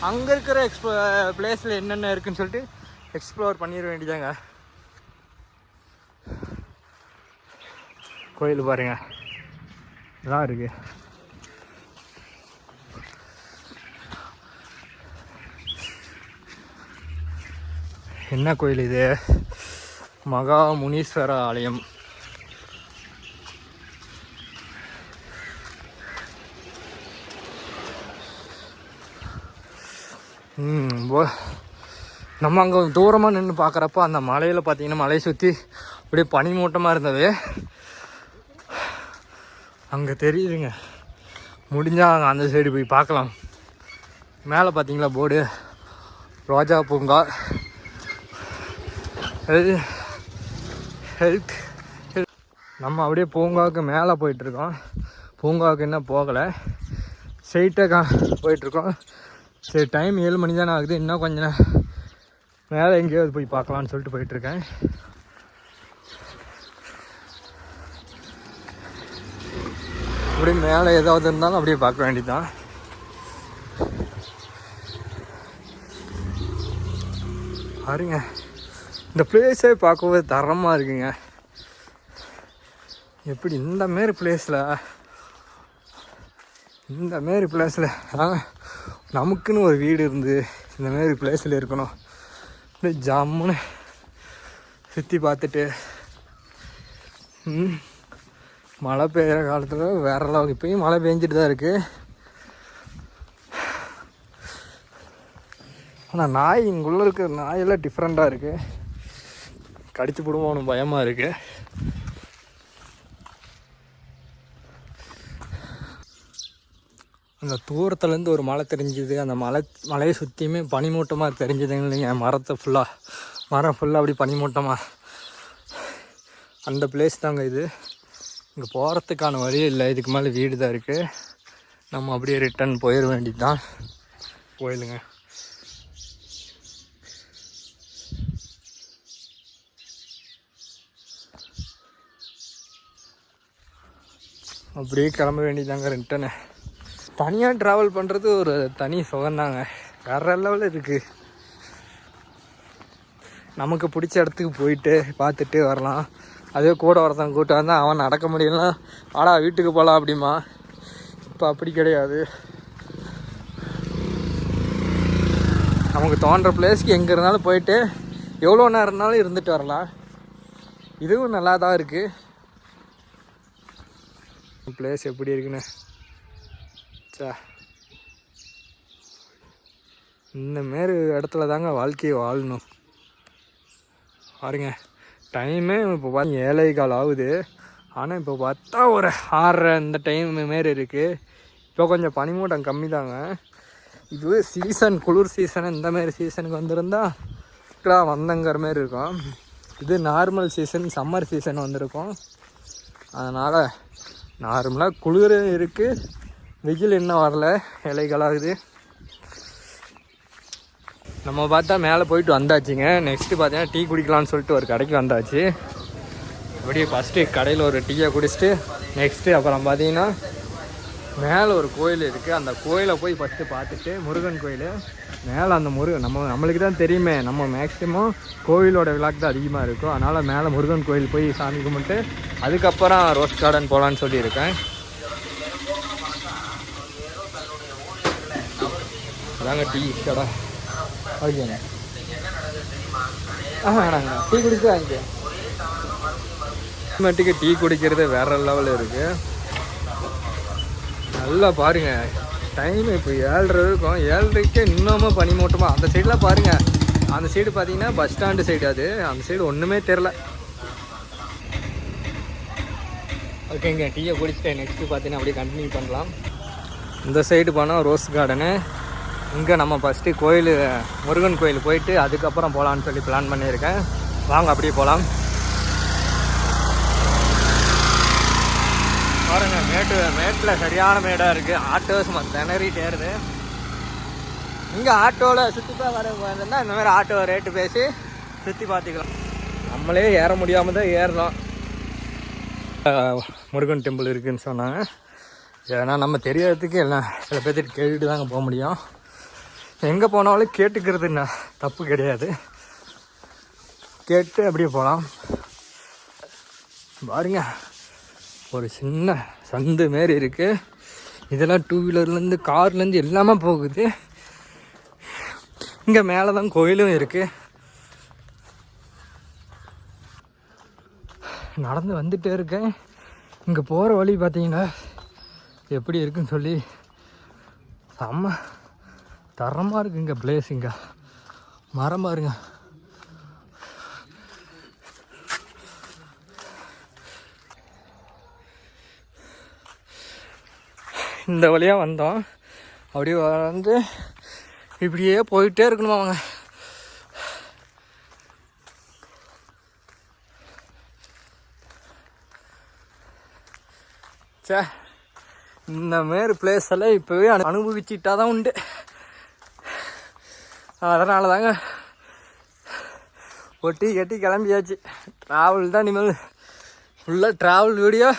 அங்கே இருக்கிற பிளேஸில் என்னென்ன இருக்குன்னு சொல்லிட்டு எக்ஸ்ப்ளோர் பண்ணிட வேண்டியதாங்க. கோயில் பாருங்க, இதான் இருக்கு. என்ன கோயில் இது? மகா முனீஸ்வர ஆலயம். நம்ம அங்கே தூரமாக நின்று பார்க்குறப்போ அந்த மலையில் பார்த்தீங்கன்னா மலையை சுற்றி அப்படியே பனிமூட்டமாக இருந்தது. அங்கே தெரியுதுங்க, முடிஞ்சால் அந்த சைடு போய் பார்க்கலாம். மேலே பார்த்தீங்களா போர்டு, ரோஜா பூங்கா, ஹெல்த். நம்ம அப்படியே பூங்காவுக்கு மேலே போயிட்டுருக்கோம். பூங்காவுக்கு இன்னும் போகலை, ஸ்ட்ரெயிட்டாக போயிட்டுருக்கோம். சரி, டைம் 7 மணி தானே ஆகுது, இன்னும் கொஞ்சம் மேலே எங்கேயாவது போய் பார்க்கலான்னு சொல்லிட்டு போயிட்டுருக்கேன். அப்படியே மேலே ஏதாவது இருந்தாலும் அப்படியே பார்க்க வேண்டியதுதான். பாருங்க, இந்த பிளேஸே பார்க்கவே தரமாக இருக்குங்க. எப்படி இந்த மாரி பிளேஸில் நமக்குன்னு ஒரு வீடு இருந்து இந்த மாரி பிளேஸில் இருக்கணும். அப்படியே ஜம்முன்னு சுற்றி பார்த்துட்டு மழை பெய்கிற காலத்தில் வேற அளவுக்கு, இப்போயும் மழை பெஞ்சிட்டு தான் இருக்குது. ஆனால் நாய் இங்குள்ளே இருக்கிற நாயெல்லாம் டிஃப்ரெண்ட்டாக இருக்குது. கடிச்சு போடுவோம், பயமாக இருக்குது. அந்த தூரத்துலேருந்து ஒரு மலை தெரிஞ்சுது. அந்த மலையை சுற்றியுமே பனிமூட்டமாக தெரிஞ்சுதுங்க இல்லைங்க. மரம் ஃபுல்லாக அப்படி பனிமூட்டமாக. அந்த பிளேஸ் தாங்க இது. இங்கே போகிறதுக்கான வழியே இல்லை, இதுக்கு மேலே வீடு தான் இருக்குது. நம்ம அப்படியே ரிட்டன் போயிட வேண்டியது தான். போயிடுங்க. அப்படியே கிளம்ப வேண்டியதாங்க ரிட்டனு. தனியாக ட்ராவல் பண்ணுறது ஒரு தனி சுகம்தாங்க. வேற லெவலில் இருக்குது. நமக்கு பிடிச்ச இடத்துக்கு போயிட்டு பார்த்துட்டு வரலாம். அதே கூட ஒருத்தன் கூட்டம் வந்தால் அவன் நடக்க முடியலன்னா ஆடா வீட்டுக்கு போகலாம் அப்படிமா. இப்போ அப்படி கிடையாது. நமக்கு தோன்ற பிளேஸ்க்கு எங்கே இருந்தாலும் போயிட்டு எவ்வளோ நேரம் இருந்தாலும் இருந்துட்டு வரலாம். இதுவும் நல்லா தான் இருக்குது. பிளேஸ் எப்படி இருக்குன்னு சா இந்தமாரி இடத்துல தாங்க வாழ்க்கையை வாழணும். பாருங்க டைமே இப்போ பார்த்து 7:15 ஆகுது. ஆனால் இப்போ பார்த்தா ஒரு 6:30 இந்த டைம் மாரி இருக்குது. இப்போ கொஞ்சம் பனிமூட்டம் கம்மி தாங்க. இதுவே சீசன் குளிர் சீசன் இந்தமாரி சீசனுக்கு வந்திருந்தால் வந்தங்கிற மாரி இருக்கும். இது நார்மல் சீசன் சம்மர் சீசன் வந்திருக்கும். அதனால் நார்மலாக குளிர் இருக்குது. வெயில் இன்னும் வரல, இலைகளாகுது. நம்ம பார்த்தா மேலே போயிட்டு வந்தாச்சுங்க. நெக்ஸ்ட்டு பார்த்தீங்கன்னா டீ குடிக்கலான்னு சொல்லிட்டு ஒரு கடைக்கு வந்தாச்சு. அப்படியே ஃபஸ்ட்டு கடையில் ஒரு டீயை குடிச்சிட்டு நெக்ஸ்ட்டு அப்புறம் பார்த்தீங்கன்னா மேலே ஒரு கோயில் இருக்குது. அந்த கோயிலை போய் ஃபஸ்ட்டு பார்த்துட்டு முருகன் கோயில் மேலே அந்த நம்மளுக்கு தான் தெரியுமே, நம்ம மேக்ஸிமம் கோயிலோட விழாக்கு தான் அதிகமாக இருக்கும். அதனால் மேலே முருகன் கோயில் போய் சாமி கும்பிட்டு அதுக்கப்புறம் ரோஸ் கார்டன் போகலான்னு சொல்லியிருக்கேன். அதாங்க டீ கடை. ஓகேங்க வேணாங்க டீ குடிச்சு வாங்கிக்க. மட்டுக்கு டீ குடிக்கிறது வேறு லெவலில் இருக்குது. நல்லா பாருங்கள் டைம் இப்போ 7:30 இருக்கும். 7:30க்கு இன்னமும் பனிமூட்டமாக அந்த சைடெலாம் பாருங்கள். அந்த சைடு பார்த்தீங்கன்னா பஸ் ஸ்டாண்டு சைடு. அது அந்த சைடு ஒன்றுமே தெரில. ஓகேங்க டீயை குடிச்சிட்டேன். நெக்ஸ்ட்டு பார்த்தீங்கன்னா அப்படியே கண்டினியூ பண்ணலாம். இந்த சைடு போனால் ரோஸ் கார்டனு. இங்கே நம்ம ஃபஸ்ட்டு கோயில் முருகன் கோயில் போயிட்டு அதுக்கப்புறம் போகலான்னு சொல்லி பிளான் பண்ணியிருக்கேன். வாங்க அப்படியே போகலாம். பாருங்க மேட்டில் சரியான மேடாக இருக்குது. ஆட்டோஸ் திணறிட்டே இருக்குது. இங்கே ஆட்டோவில் சுற்றி வர வந்தோம்னா இந்த மாதிரி ஆட்டோ ரேட்டு பேசி சுற்றி பார்த்துக்கலாம். நம்மளே ஏற முடியாமல் தான் ஏறலாம். முருகன் டெம்பிள் இருக்குதுன்னு சொன்னாங்க. ஏன்னா நம்ம தெரியாததுக்கு எல்லாம் சில பேர்த்துட்டு கேட்டுட்டு தாங்க போக முடியும். எங்கே போனாலும் கேட்டுக்கிறது தப்பு கிடையாது. கேட்டு அப்படியே போகலாம். பாருங்க ஒரு சின்ன சந்து மாரி இருக்குது. இதெல்லாம் 2 வீலர்லேருந்து கார்லேருந்து எல்லாமே போகுது. இங்கே மேலே தான் கோயிலும் இருக்குது. நடந்து வந்துகிட்டே இருக்கேன். இங்கே போகிற வழி பார்த்தீங்கன்னா எப்படி இருக்குன்னு சொல்லி செம்ம தரமாக இருக்குது. இங்கே பிளேஸ் இங்கே மரம் பாருங்க. இந்த வழியாக வந்தோம். அப்படியே வந்து இப்படியே போயிட்டே இருக்கணுமா அவங்க. சே இந்த மாரி பிளேஸ் எல்லாம் இப்போவே அனுபவிச்சுட்டா தான் உண்டு. அதனால தாங்க ஒட்டி கட்டி கிளம்பியாச்சு. ட்ராவல் தான் இனிமேல் ஃபுல்லாக ட்ராவல் வீடியோ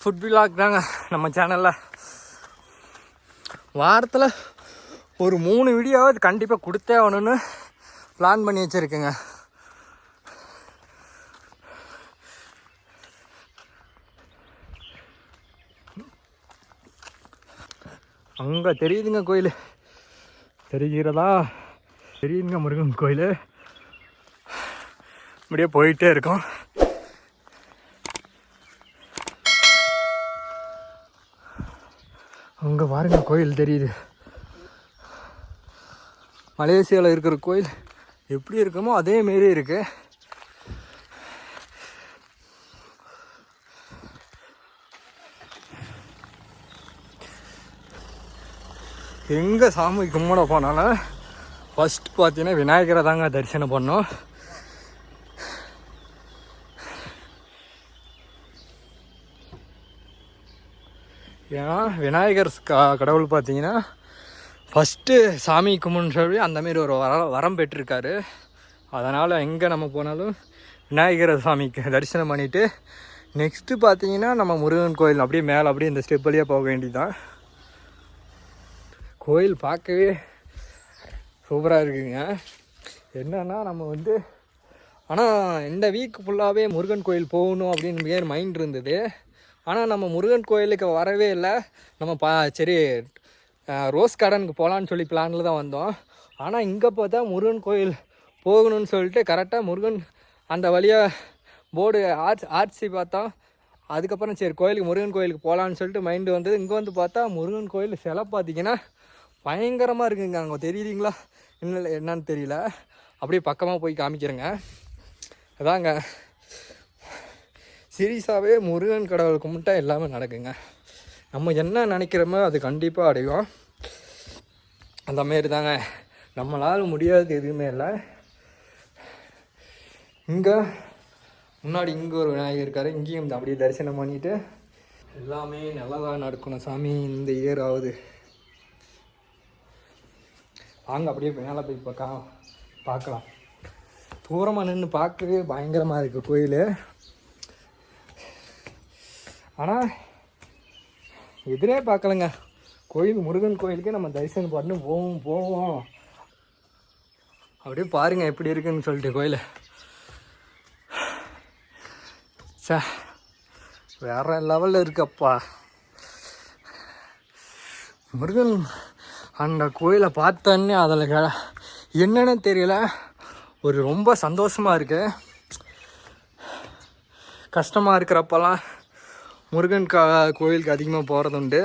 ஃபுட் விலாக் தாங்க நம்ம சேனலில். வாரத்தில் ஒரு 3 வீடியோவாவது கண்டிப்பாக கொடுத்தே ஆகணுன்னு பிளான் பண்ணி வச்சுருக்கேங்க. அங்கே தெரியுதுங்க கோயில், தெரிகிறதா? தெரியுதுங்க முருகன் கோயில். இப்படியே போயிட்டே இருக்கோம். அங்கே பாருங்க கோயில் தெரியுது. மலேசியாவில் இருக்கிற கோயில் எப்படி இருக்குமோ அதே மாரி இருக்கு. எங்கே சாமி கும்பிட போனாலும் ஃபஸ்ட் பார்த்தீங்கன்னா விநாயகரை தாங்க தரிசனம் பண்ணோம். ஏன்னா விநாயகர் கடவுள் பார்த்தீங்கன்னா ஃபஸ்ட்டு சாமி கும்பிடுன்னு சொல்லி அந்தமாரி ஒரு வரம் பெற்றிருக்காரு. அதனால் எங்கே நம்ம போனாலும் விநாயகர் சாமிக்கு தரிசனம் பண்ணிவிட்டு நெக்ஸ்ட்டு பார்த்தீங்கன்னா நம்ம முருகன் கோயில் அப்படியே மேலே அப்படியே இந்த ஸ்டெப் வழியாக போக வேண்டியதுதான். கோயில் பார்க்கவே சூப்பராக இருக்குங்க. என்னன்னா நம்ம வந்து ஆனால் இந்த வீக் ஃபுல்லாகவே முருகன் கோயில் போகணும் அப்படின்னு பேர் மைண்ட் இருந்தது. ஆனால் நம்ம முருகன் கோயிலுக்கு வரவே இல்லை. நம்ம சரி ரோஸ் கார்டனுக்கு போகலான்னு சொல்லி பிளானில் தான் வந்தோம். ஆனால் இங்கே பார்த்தா முருகன் கோயில் போகணும்னு சொல்லிட்டு கரெக்டாக முருகன் அந்த வழியாக போர்டு ஆர்சி பார்த்தோம். அதுக்கப்புறம் சரி கோயிலுக்கு முருகன் கோயிலுக்கு போகலான்னு சொல்லிட்டு மைண்டு வந்தது. இங்கே வந்து பார்த்தா முருகன் கோயில் சிலை பார்த்திங்கன்னா பயங்கரமாக இருக்குங்க. அங்கே தெரியுறீங்களா என்னன்னு தெரியல. அப்படியே பக்கமாக போய் காமிக்கிறேங்க. அதாங்க சீரியஸாகவே முருகன் கடவுள் கும்பிட்டா எல்லாமே நடக்குங்க. நம்ம என்ன நினைக்கிறோமோ அது கண்டிப்பாக அடையும். அந்தமாரி தாங்க, நம்மளால் முடியாதது எதுவுமே இல்லை. இங்கே முன்னாடி இங்கே ஒரு விநாயகர் இருக்கார். இங்கேயும் அப்படியே தரிசனம் பண்ணிவிட்டு எல்லாமே நல்லதாக நடக்கணும் சாமி இந்த இயர் ஆகுது. வாங்க அப்படியே மேலே போய் பார்க்கலாம். தூரமாக நின்று பார்க்கவே பயங்கரமாக இருக்குது கோயில். ஆனால் எதிரே பார்க்கலங்க. கோயில் முருகன் கோயிலுக்கே நம்ம தரிசனம் பண்ணி போவோம். அப்படியே பாருங்கள் எப்படி இருக்குன்னு சொல்லிட்டு கோயில். வேற லெவலில் இருக்கப்பா முருகன். அந்த கோயிலை பார்த்தோன்னே அதில் என்னன்னு தெரியல, ஒரு ரொம்ப சந்தோஷமாக இருக்குது. கஷ்டமாக இருக்கிறப்பெல்லாம் முருகன் கோயிலுக்கு அதிகமாக போகிறது உண்டு.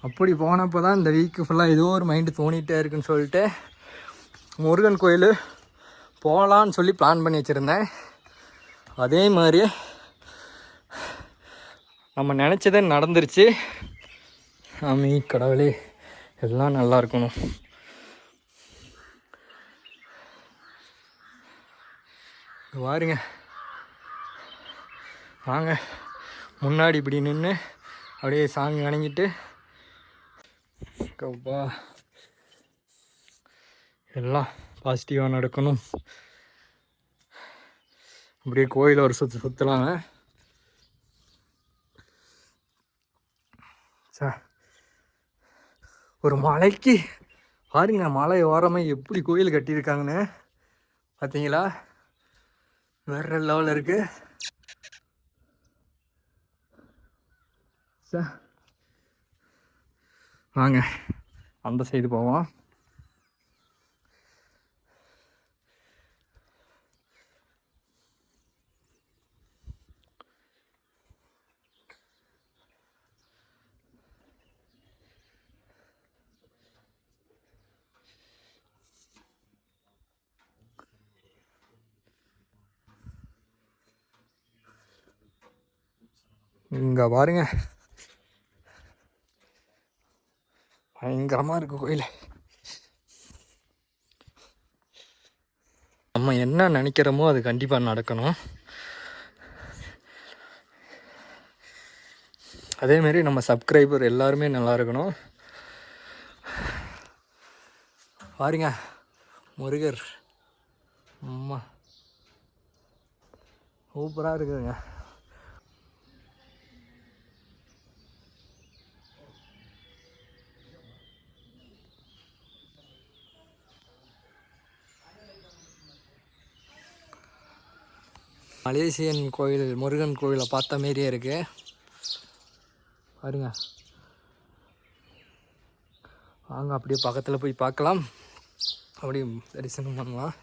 அப்படி போனப்போ தான் இந்த வீக்கு ஃபுல்லாக ஏதோ ஒரு மைண்டு தோணிகிட்டே இருக்குன்னு சொல்லிட்டு முருகன் கோயில் போகலான்னு சொல்லி பிளான் பண்ணி வச்சுருந்தேன். அதே மாதிரி நம்ம நினச்சதே நடந்துருச்சு. சாமி கடவுளே எல்லாம் நல்லா இருக்கணும். பாருங்க, வாங்க முன்னாடி இப்படி நின்று அப்படியே சாமி வணங்கிட்டு எல்லாம் பாசிட்டிவாக நடக்கணும். அப்படியே கோயில் ஒரு சுற்றலாங்க. ஒரு மலைக்கு பாருங்க, மலை ஓரமாக எப்படி கோயில் கட்டியிருக்காங்கன்னு பார்த்தீங்களா? வேற லெவலில் இருக்கு. வாங்க அந்த சைடு போவோம். இங்கே பாருங்க, பயங்கரமாக இருக்குது கோயில். நம்ம என்ன நினைக்கிறோமோ அது கண்டிப்பாக நடக்கணும். அதேமாரி நம்ம சப்ஸ்கிரைபர் எல்லாருமே நல்லா இருக்கணும். பாருங்க முருகர் அம்மா சூப்பராக இருக்குதுங்க. மலேசியன் கோயில் முருகன் கோயிலை பார்த்த மாரியே இருக்குது பாருங்க. வாங்க அப்படியே பக்கத்தில் போய் பார்க்கலாம், அப்படியே தரிசனம் பண்ணலாம்.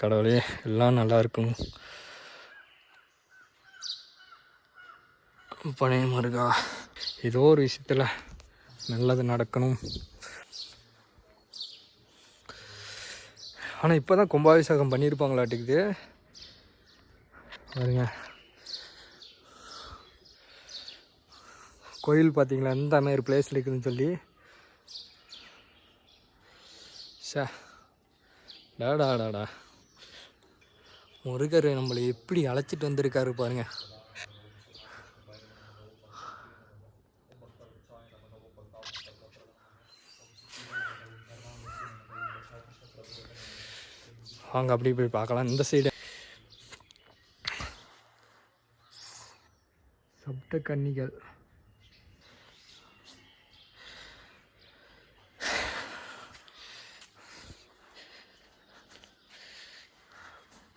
கடவுளே எல்லாம் நல்லா இருக்கும். பனை முருகா, ஏதோ ஒரு விஷயத்தில் நல்லது நடக்கணும். ஆனால் இப்போ தான் கும்பாபிஷேகம் பண்ணியிருப்பாங்களாட்டுக்குது பாருங்க. கோயில் பார்த்தீங்களா எந்த மாதிரி பிளேஸில் இருக்குதுன்னு சொல்லி. டாடாடாடா முருகர் நம்மளை எப்படி அழைச்சிட்டு வந்திருக்காரு பாருங்க. வாங்க அப்படி போய் பார்க்கலாம். இந்த சைடு சப்த கன்னிகள்.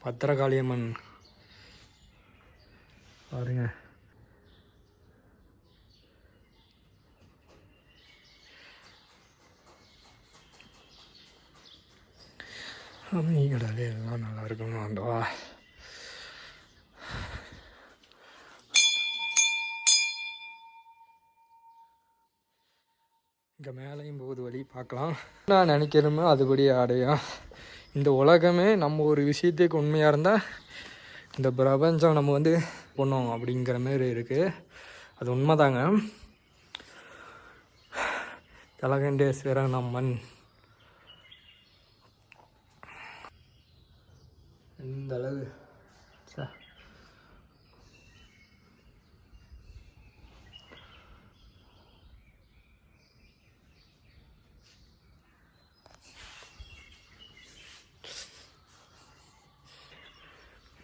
பத்திரகாளியம்மன் பாருங்க. கடலே எல்லாம் நல்லா இருக்கணும் ஆண்டவா. இங்கே மேலேயும் போகுது வழி, பார்க்கலாம். நான் நினைக்கிறோமோ அதுபடி அடையும். இந்த உலகமே நம்ம ஒரு விஷயத்துக்கு உண்மையாக இருந்தால் இந்த பிரபஞ்சம் நம்ம வந்து பண்ணோம் அப்படிங்கிற மாரி இருக்குது. அது உண்மைதாங்க. கலகண்டேஸ்வரன் அம்மன் இந்த அளவு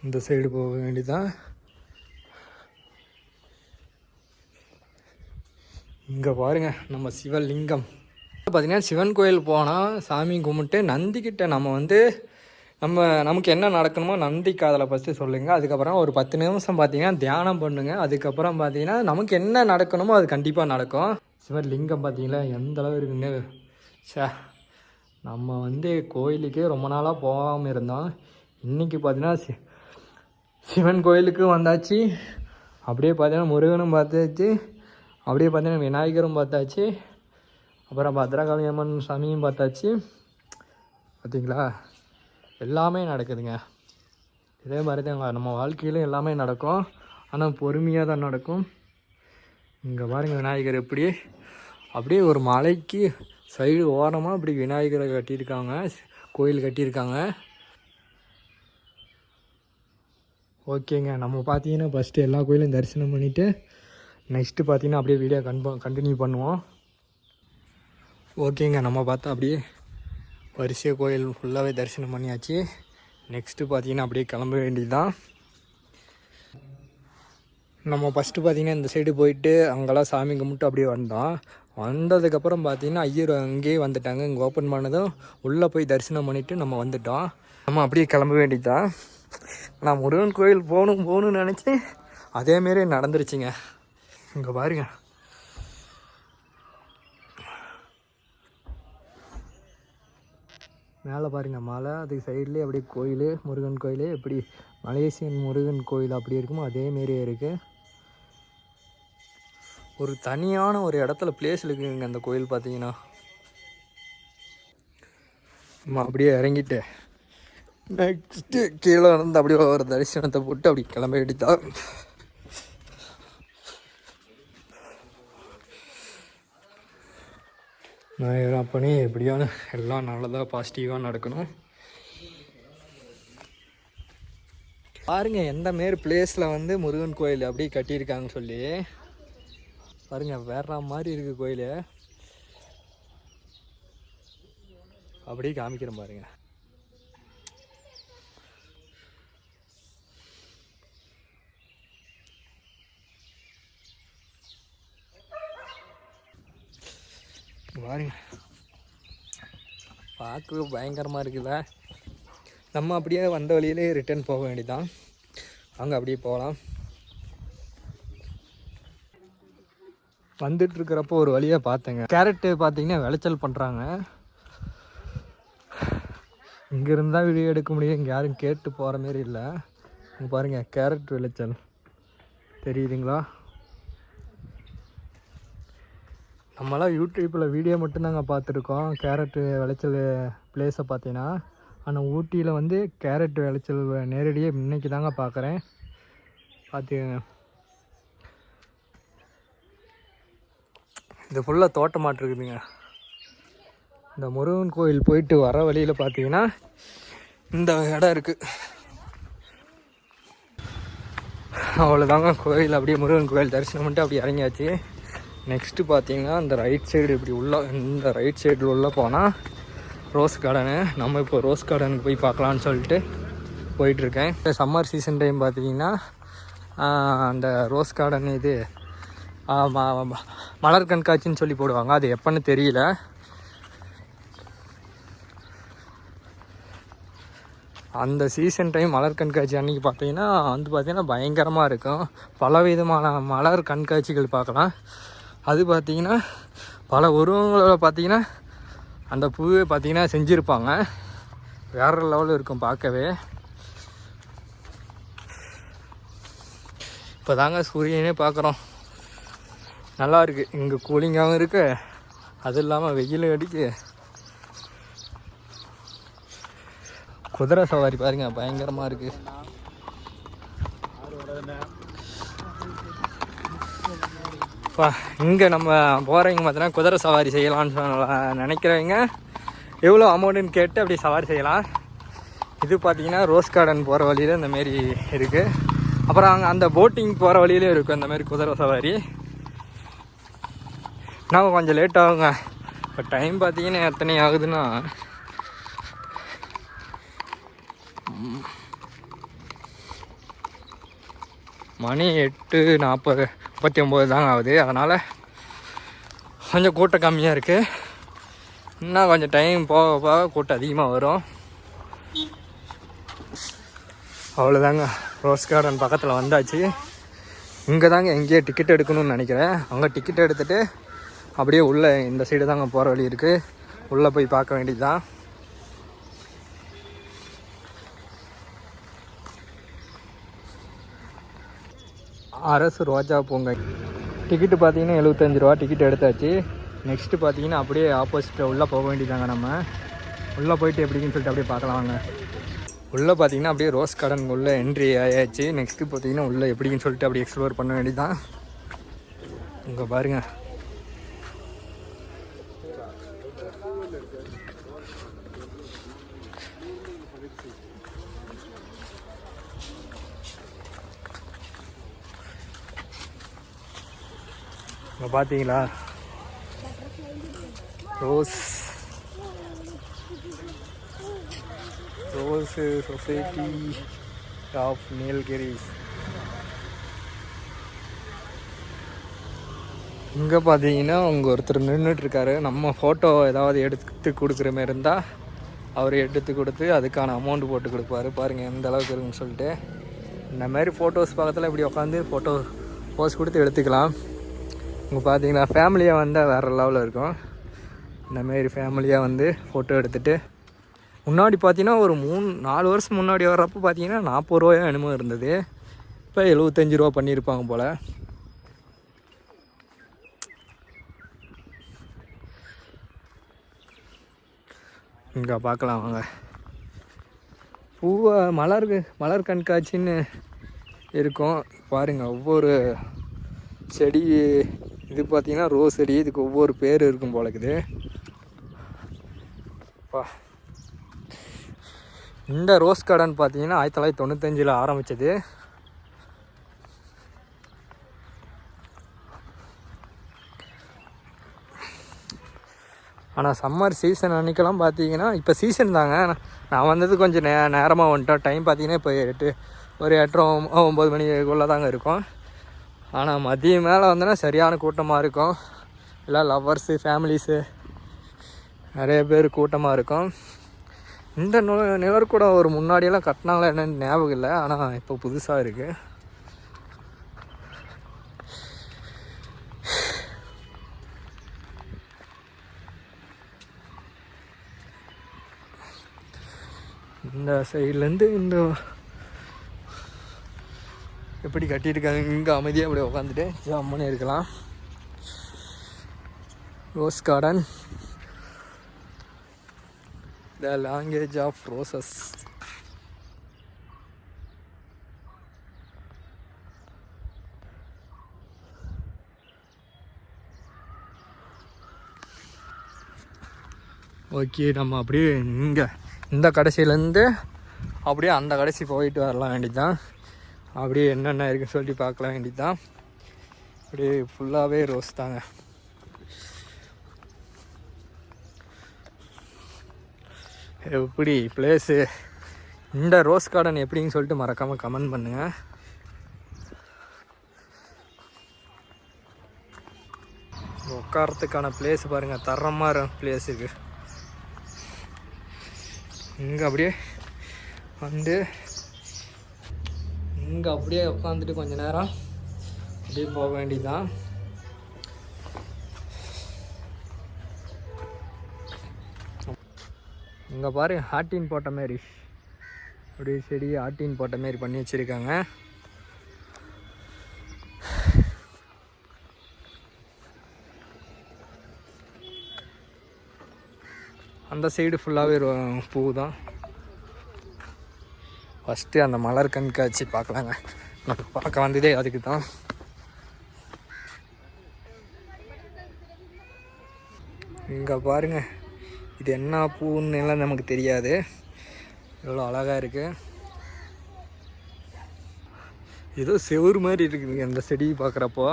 இந்த சைடு போக வேண்டியதான். இங்கே பாருங்கள் நம்ம சிவலிங்கம். பார்த்திங்கன்னா சிவன் கோயில் போனால் சாமி கும்பிட்டு நந்திக்கிட்ட நம்ம வந்து நமக்கு என்ன நடக்கணுமோ நந்தி காதலை ஃபஸ்ட்டு சொல்லுங்கள். அதுக்கப்புறம் ஒரு 10 நிமிஷம் பார்த்திங்கன்னா தியானம் பண்ணுங்கள். அதுக்கப்புறம் பார்த்திங்கன்னா நமக்கு என்ன நடக்கணுமோ அது கண்டிப்பாக நடக்கும். சிவலிங்கம் பார்த்திங்களா எந்த அளவு இருக்குன்னு. நம்ம வந்து கோயிலுக்கே ரொம்ப நாளாக போகாமல் இருந்தோம். இன்றைக்கி பார்த்திங்கன்னா சிவன் கோயிலுக்கு வந்தாச்சு. அப்படியே பார்த்தீங்கன்னா முருகனும் பார்த்தாச்சு. அப்படியே பார்த்தீங்கன்னா விநாயகரும் பார்த்தாச்சு. அப்புறம் பத்திரகாளி அம்மன் சாமியும் பார்த்தாச்சு. பார்த்தீங்களா, எல்லாமே நடக்குதுங்க. இதே மாதிரி தான் நம்ம வாழ்க்கையிலும் எல்லாமே நடக்கும். ஆனால் பொறுமையாக தான் நடக்கும். இங்கே பாருங்கள் விநாயகர் எப்படி அப்படியே ஒரு மலைக்கு சைடு ஓரமாக அப்படி விநாயகரை கட்டியிருக்காங்க, கோயில் கட்டியிருக்காங்க. ஓகேங்க, நம்ம பார்த்தீங்கன்னா ஃபஸ்ட்டு எல்லா கோயிலும் தரிசனம் பண்ணிவிட்டு நெக்ஸ்ட்டு பார்த்தீங்கன்னா அப்படியே வீடியோ கண்டினியூ பண்ணுவோம். ஓகேங்க, நம்ம பார்த்தா அப்படியே வரிசை கோயில் ஃபுல்லாகவே தரிசனம் பண்ணியாச்சு. நெக்ஸ்ட்டு பார்த்தீங்கன்னா அப்படியே கிளம்ப வேண்டியது தான். நம்ம ஃபஸ்ட்டு பார்த்தீங்கன்னா இந்த சைடு போயிட்டு அங்கெல்லாம் சாமி கும்பிட்டு அப்படியே வந்தோம். வந்ததுக்கப்புறம் பார்த்தீங்கன்னா ஐயர் அங்கேயே வந்துட்டாங்க. இங்கே ஓப்பன் பண்ணதும் உள்ளே போய் தரிசனம் பண்ணிவிட்டு நம்ம வந்துட்டோம். நம்ம அப்படியே கிளம்ப வேண்டியது தான். நான் முருகன் கோயில் போகணும்னு நினச்சி அதேமாரி நடந்துருச்சுங்க. இங்கே பாருங்க, மேலே பாருங்கள் மலை, அதுக்கு சைட்லேயே அப்படியே கோயில், முருகன் கோயில் எப்படி மலேசியன் முருகன் கோயில் அப்படி இருக்குமோ அதேமாரியே இருக்குது. ஒரு தனியான ஒரு இடத்துல பிளேஸ் இருக்குங்க அந்த கோயில் பார்த்தீங்கன்னா. நம்ம அப்படியே இறங்கிட்டு நெக்ஸ்ட்டு கீழே வந்து அப்படியே ஒரு தரிசனத்தை போட்டு அப்படி கிளம்ப வேண்டியதான். நான் அப்பனே எப்படியான எல்லாம் நல்லதாக பாசிட்டிவாக நடக்கணும். பாருங்கள் எந்த மாரி பிளேஸில் வந்து முருகன் கோயில் அப்படி கட்டியிருக்காங்கன்னு சொல்லி பாருங்கள். வேற மாதிரி இருக்குது கோயில். அப்படியே காமிக்கிறேன் பாருங்கள். பாருங்க, பார்க்கவே பயங்கரமாக இருக்குல்ல. நம்ம அப்படியே வந்த வழியிலே ரிட்டர்ன் போக வேண்டியதான். அங்கே அப்படியே போகலாம். வந்துட்டுருக்கிறப்போ ஒரு வழியாக பார்த்தேங்க, கேரட்டு பார்த்தீங்கன்னா விளைச்சல் பண்ணுறாங்க. இங்கேருந்து தான் வீடியோ எடுக்க முடியும், இங்கே யாரும் கேட்டு போகிற மாரி இல்லை. இங்கே பாருங்கள் கேரட் விளைச்சல் தெரியுதுங்களா. நம்மளாம் யூடியூப்பில் வீடியோ மட்டும்தாங்க பார்த்துருக்கோம் கேரட்டு விளைச்சல் பிளேஸை பார்த்தீங்கன்னா. ஆனால் ஊட்டியில் வந்து கேரட் விளைச்சல் நேரடியாக இன்றைக்கி தாங்க பார்க்குறேன். பார்த்துக்கங்க, இது ஃபுல்லாக தோட்டமாட்டிருக்குதுங்க. இந்த முருகன் கோயில் போயிட்டு வர வழியில் பார்த்தீங்கன்னா இந்த இடம் இருக்குது. அவ்வளோதாங்க கோயில். அப்படியே முருகன் கோயில் தரிசனம் பண்ணிட்டு அப்படி இறங்கியாச்சு. நெக்ஸ்ட்டு பார்த்தீங்கன்னா இந்த ரைட் சைடு இப்படி இந்த ரைட் சைடு உள்ளே போனால் ரோஸ் கார்டனு. நம்ம இப்போ ரோஸ் கார்டனுக்கு போய் பார்க்கலான்னு சொல்லிட்டு போயிட்டுருக்கேன். சம்மர் சீசன் டைம் பார்த்தீங்கன்னா அந்த ரோஸ் கார்டன் இது மலர் கண்காட்சின்னு சொல்லி போடுவாங்க. அது எப்போன்னு தெரியல. அந்த சீசன் டைம் மலர் கண்காட்சி அன்றைக்கி பார்த்தீங்கன்னா பயங்கரமாக இருக்கும். பலவிதமான மலர் கண்காட்சிகள் பார்க்கலாம். அது பார்த்திங்கன்னா பல உருவங்களோட பார்த்திங்கன்னா அந்த பூவே பார்த்திங்கன்னா செஞ்சுருப்பாங்க. வேறு லெவலில் இருக்கும் பார்க்கவே. இப்போ தாங்க சூரியனே பார்க்குறோம். நல்லா இருக்குது. இங்கே கூலிங்காகவும் இருக்குது, அது இல்லாமல் வெயில் அடிக்கு. குதிரை சவாரி பாருங்க, பயங்கரமாக இருக்குது. இங்கே நம்ம போகிறவங்க பார்த்தீங்கன்னா குதிரை சவாரி செய்யலான்னு நினைக்கிறவங்க எவ்வளோ அமௌண்ட்டுன்னு கேட்டு அப்படி சவாரி செய்யலாம். இது பார்த்திங்கன்னா ரோஸ் கார்டன் போகிற வழியில் இந்தமாரி இருக்குது. அப்புறம் அங்கே அந்த போட்டிங் போகிற வழியிலே இருக்கும் இந்தமாரி குதிரை சவாரி. நான் கொஞ்சம் லேட் ஆகுங்க. இப்போ டைம் பார்த்தீங்கன்னா எத்தனை ஆகுதுன்னா மணி 8:49 தாங்க ஆகுது. அதனால் கொஞ்சம் கூட்டம் கம்மியாக இருக்குது. இன்னும் கொஞ்சம் டைம் போக போக கூட்டம் அதிகமாக வரும். அவ்வளோதாங்க, ரோஸ் கார்டன் பக்கத்தில் வந்தாச்சு. இங்கே தாங்க எங்கேயோ டிக்கெட் எடுக்கணும்னு நினைக்கிறேன். அங்கே டிக்கெட் எடுத்துகிட்டு அப்படியே உள்ளே இந்த சைடு தாங்க போகிற வழி இருக்குது. உள்ளே போய் பார்க்க வேண்டியது தான். அரசு ரோஜா பூங்கா டிக்கெட்டு பார்த்தீங்கன்னா 75 ரூபா டிக்கெட் எடுத்தாச்சு. நெக்ஸ்ட்டு பார்த்தீங்கன்னா அப்படியே ஆப்போசிட்டில் உள்ளே போக வேண்டியதாங்க. நம்ம உள்ளே போயிட்டு எப்படின்னு சொல்லிட்டு அப்படியே பார்க்கலாம் வாங்க. உள்ளே பார்த்தீங்கன்னா அப்படியே ரோஸ் கார்டன் உள்ளே என்ட்ரி ஆயாச்சு. நெக்ஸ்ட்டு பார்த்தீங்கன்னா உள்ளே எப்படின்னு சொல்லிட்டு அப்படியே எக்ஸ்ப்ளோர் பண்ண வேண்டியதான். இங்கே பாருங்கள், இங்கே பார்த்தீங்களா ரோஸ் சொசைட்டி ஆஃப் நீலகிரிஸ். இங்கே பார்த்தீங்கன்னா உங்கள் ஒருத்தர் நின்றுட்டுருக்காரு. நம்ம ஃபோட்டோ ஏதாவது எடுத்து கொடுக்குற மாதிரி இருந்தால் அவர் எடுத்து கொடுத்து அதுக்கான அமௌண்ட் போட்டு கொடுப்பாரு. பாருங்கள் எந்த அளவுக்கு இருக்குன்னு சொல்லிட்டு. இந்த மாதிரி ஃபோட்டோஸ் பக்கத்தில் இப்படி உட்காந்து ஃபோட்டோ போஸ் கொடுத்து எடுத்துக்கலாம். இங்கே பார்த்தீங்கன்னா ஃபேமிலியாக வந்தால் வேறு லெவலில் இருக்கும். இந்தமாரி ஃபேமிலியாக வந்து ஃபோட்டோ எடுத்துகிட்டு முன்னாடி பார்த்தீங்கன்னா ஒரு 3-4 வருஷம் முன்னாடி வர்றப்போ பார்த்தீங்கன்னா 40 ரூபாயோ என்னமோ இருந்தது. இப்போ 75 ரூபா பண்ணியிருப்பாங்க போல். இங்கே பார்க்கலாம் வாங்க. பூவை மலர் கண்காட்சின்னு இருக்கும் பாருங்கள். ஒவ்வொரு செடி இது பார்த்திங்கன்னா ரோஸ் செடி, இதுக்கு ஒவ்வொரு பேர் இருக்கும் போல இருக்குது. இந்த ரோஸ் கார்டன் பார்த்தீங்கன்னா 1995 ஆரம்பித்தது. ஆனால் சம்மர் சீசன் அன்றைக்கெல்லாம் பார்த்தீங்கன்னா இப்போ சீசன் தாங்க. நான் வந்தது கொஞ்சம் நேரமாக வந்துட்டேன். டைம் பார்த்தீங்கன்னா இப்போ 8-9 மணிக்குள்ளே தாங்க இருக்கும். ஆனால் மதியம் மேலே வந்தோன்னா சரியான கூட்டமாக இருக்கும். எல்லாம் லவ்வர்ஸு ஃபேமிலிஸு நிறைய பேர் கூட்டமாக இருக்கும். இந்த நிழற்கூட ஒரு முன்னாடியெல்லாம் கட்டினாங்களா என்னன்னு ஞாபகம் இல்லை. ஆனால் இப்போ புதுசாக இருக்குது. இந்த சைட்லேருந்து இந்த எப்படி கட்டியிருக்காங்க. இங்கே அமைதியாக அப்படியே உட்காந்துட்டு ஜம்முன்னு இருக்கலாம். Rose garden, the language of roses. Okay, நம்ம அப்படியே இங்கே இந்த கடைசியிலேருந்து அப்படியே அந்த கடைசி போயிட்டு வரலாம் வேண்டியதுதான். அப்படியே என்னென்ன இருக்குன்னு சொல்லிட்டு பார்க்கலாம் வேண்டியதுதான். அப்படியே ஃபுல்லாகவே ரோஸ் தாங்க. எப்படி பிளேஸு, இந்த ரோஸ் கார்டன் எப்படின்னு சொல்லிட்டு மறக்காமல் கமெண்ட் பண்ணுங்கள். உட்காரத்துக்கான பிளேஸ் பாருங்கள், தரமாக பிளேஸ் இருக்குது. இங்கே அப்படியே வந்து இங்கே அப்படியே உட்காந்துட்டு கொஞ்ச நேரம் அப்படியே போக வேண்டியதுதான். இங்கே பாரு, ஆட்டின் போட்ட மாரி அப்படியே செடி ஆட்டின் போட்ட மாரி பண்ணி வச்சுருக்காங்க. அந்த சைடு ஃபுல்லாகவே பூ தான். ஃபஸ்ட்டு அந்த மலர் கண்காட்சி பார்க்கலாங்க. நம்ம பார்க்க வந்ததே அதுக்கு தான். இங்கே பாருங்கள், இது என்ன பூன்னு எல்லாம் நமக்கு தெரியாது. எவ்வளோ அழகாக இருக்குது. ஏதோ செவுறு மாதிரி இருக்குதுங்க இந்த செடி பார்க்குறப்போ.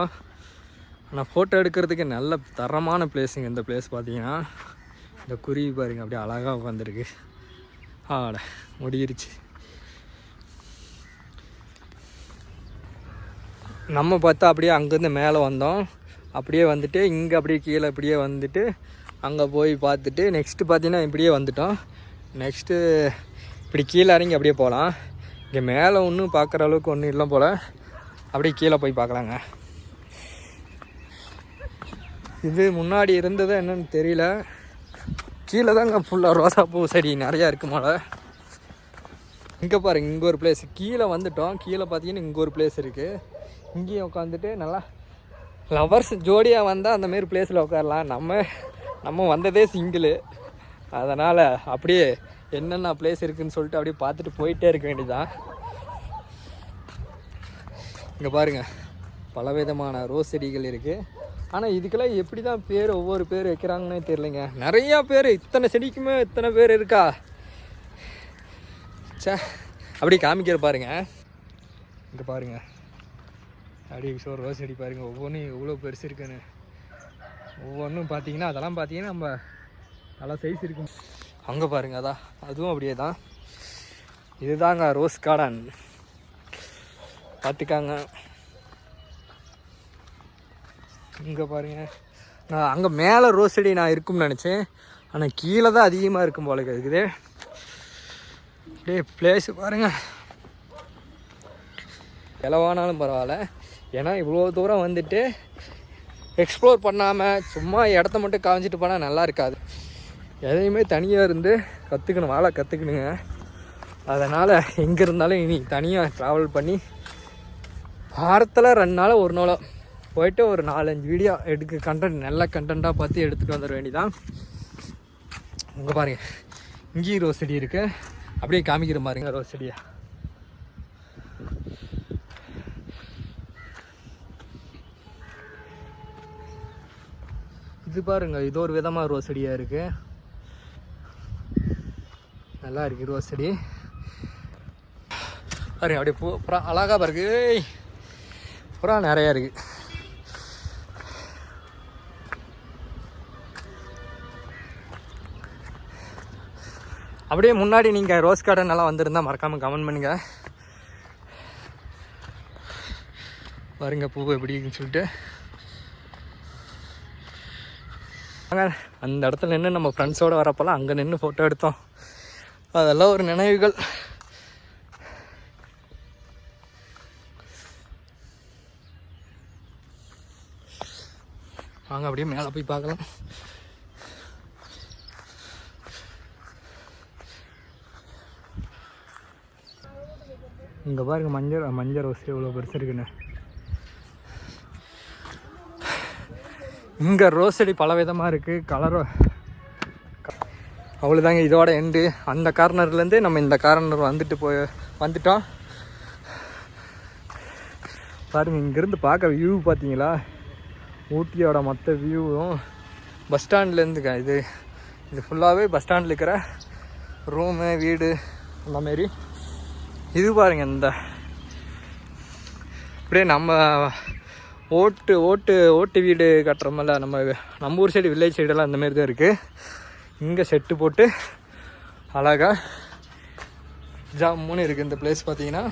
ஆனால் ஃபோட்டோ எடுக்கிறதுக்கு நல்ல தரமான பிளேஸுங்க இந்த பிளேஸ். பார்த்தீங்கன்னா இந்த குருவி பாருங்க அப்படியே அழகாக உட்காந்துருக்கு. ஆட முடியிருச்சு. நம்ம பார்த்தா அப்படியே அங்கேருந்து மேலே வந்தோம். அப்படியே வந்துட்டு இங்கே அப்படியே கீழே இப்படியே வந்துட்டு அங்கே போய் பார்த்துட்டு நெக்ஸ்ட்டு பார்த்தீங்கன்னா இப்படியே வந்துட்டோம். நெக்ஸ்ட்டு இப்படி கீழே இறங்கி அப்படியே போகலாம். இங்கே மேலே ஒன்றும் பார்க்குற அளவுக்கு ஒன்றும் இல்லை போல். அப்படியே கீழே போய் பார்க்கலாங்க. இது முன்னாடி இருந்தது என்னன்னு தெரியல. கீழே தாங்க ஃபுல்லாக ரோசா பூ செடி நிறையா இருக்குது போல். இங்கே பாருங்கள், இங்கே ஒரு பிளேஸ். கீழே வந்துட்டோம். கீழே பார்த்தீங்கன்னா இங்கே ஒரு பிளேஸ் இருக்குது. இங்கேயும் உட்காந்துட்டு நல்லா லவர்ஸ் ஜோடியாக வந்தால் அந்தமாரி பிளேஸில் உட்காரலாம். நம்ம வந்ததே சிங்கிளு. அதனால் அப்படியே என்னென்ன பிளேஸ் இருக்குதுன்னு சொல்லிட்டு அப்படியே பார்த்துட்டு போயிட்டே இருக்க வேண்டியதான். இங்கே பாருங்கள், பலவிதமான ரோஸ் செடிகள் இருக்குது. ஆனால் இதுக்கெல்லாம் எப்படி தான் பேர் ஒவ்வொரு பேர் வைக்கிறாங்கன்னே தெரியலைங்க. நிறையா பேர், இத்தனை செடிக்குமே இத்தனை பேர் இருக்கா? சே, அப்படியே காமிக்கிற பாருங்கள். இங்கே பாருங்கள், அப்படியே ரோஸ் செடி பாருங்கள். ஒவ்வொன்றும் எவ்வளோ பெருசு இருக்குன்னு. ஒவ்வொன்றும் பார்த்தீங்கன்னா அதெல்லாம் பார்த்தீங்கன்னா நம்ம நல்லா சைஸ் இருக்கும். அங்கே பாருங்கள், அதான் அதுவும் அப்படியே தான். இதுதாங்க ரோஸ் கார்டன். பார்த்துக்காங்க. இங்கே பாருங்கள், நான் அங்கே மேலே ரோஸ் செடி நான் இருக்கும்னு நினச்சேன். ஆனால் கீழே தான் அதிகமாக இருக்கும் போல இருக்குது. அப்படியே பிளேஸு பாருங்கள். எலவானாலும் பரவாயில்ல. ஏன்னா இவ்வளோ தூரம் வந்துட்டு எக்ஸ்ப்ளோர் பண்ணாமல் சும்மா இடத்த மட்டும் காமிச்சிட்டு போனால் நல்லா இருக்காது. எதையுமே தனியாக இருந்து கற்றுக்கணும், வாழ கற்றுக்கணுங்க. அதனால் எங்கே இருந்தாலும் இனி தனியாக ட்ராவல் பண்ணி வாரத்தில் 2 நாள் 1 நாளோ போயிட்டு ஒரு 4-5 வீடியோ கண்டென்ட் நல்ல கண்டென்ட்டாக பார்த்து எடுத்துகிட்டு வந்துட வேண்டியதான். உங்கள் பாருங்கள், இங்கேயும் ரோஸ் செடி இருக்குது. அப்படியே காமிக்கிற மாதிரிங்க ரோஸ் செடியா. இது பாருங்கள், இது ஒரு விதமாக ரோஸ் செடியாக இருக்குது. நல்லா இருக்குது ரோஸ் செடி பாருங்க. அப்படியே புறா அழகாக பாருக்கு. புறா நிறையா இருக்குது. அப்படியே முன்னாடி நீங்கள் ரோஸ் கார்டன் எல்லாம் வந்திருந்தால் மறக்காமல் கமெண்ட் பண்ணுங்கள். பாருங்க பூ எப்படின்னு சொல்லிட்டு. அந்த இடத்துல நின்று நம்ம ஃப்ரெண்ட்ஸோடு வரப்போலாம் அங்கே நின்று ஃபோட்டோ எடுத்தோம். அதெல்லாம் ஒரு நினைவுகள். வாங்க அப்படியே மேலே போய் பார்க்கலாம். இங்கே பாருங்க, மஞ்சள் ரோஸ் எவ்வளோ பெருசு இருக்குன்னு. இங்கே ரோஸ் செடி பல விதமாக இருக்குது. கலரோ அவ்வளோதாங்க, இதோட எண்டு. அந்த கார்னர்லேருந்து நம்ம இந்த கார்னர் வந்துட்டோம். பாருங்கள், இங்கேருந்து பார்க்க வியூ பார்த்தீங்களா? ஊட்டியோட மொத்த வியூவும் பஸ் ஸ்டாண்ட்லேருந்துங்க. இது ஃபுல்லாகவே பஸ் ஸ்டாண்டில் இருக்கிற ரூமு, வீடு அந்தமாரி. இது பாருங்கள், இந்த அப்படியே நம்ம ஓட்டு வீடு கட்டுறோமில்ல, நம்ம ஊர் சைடு வில்லேஜ் சைடெல்லாம் அந்தமாரி தான் இருக்குது. இங்கே செட்டு போட்டு அழகாக ஜாமுன்னு இருக்குது இந்த பிளேஸ். பார்த்தீங்கன்னா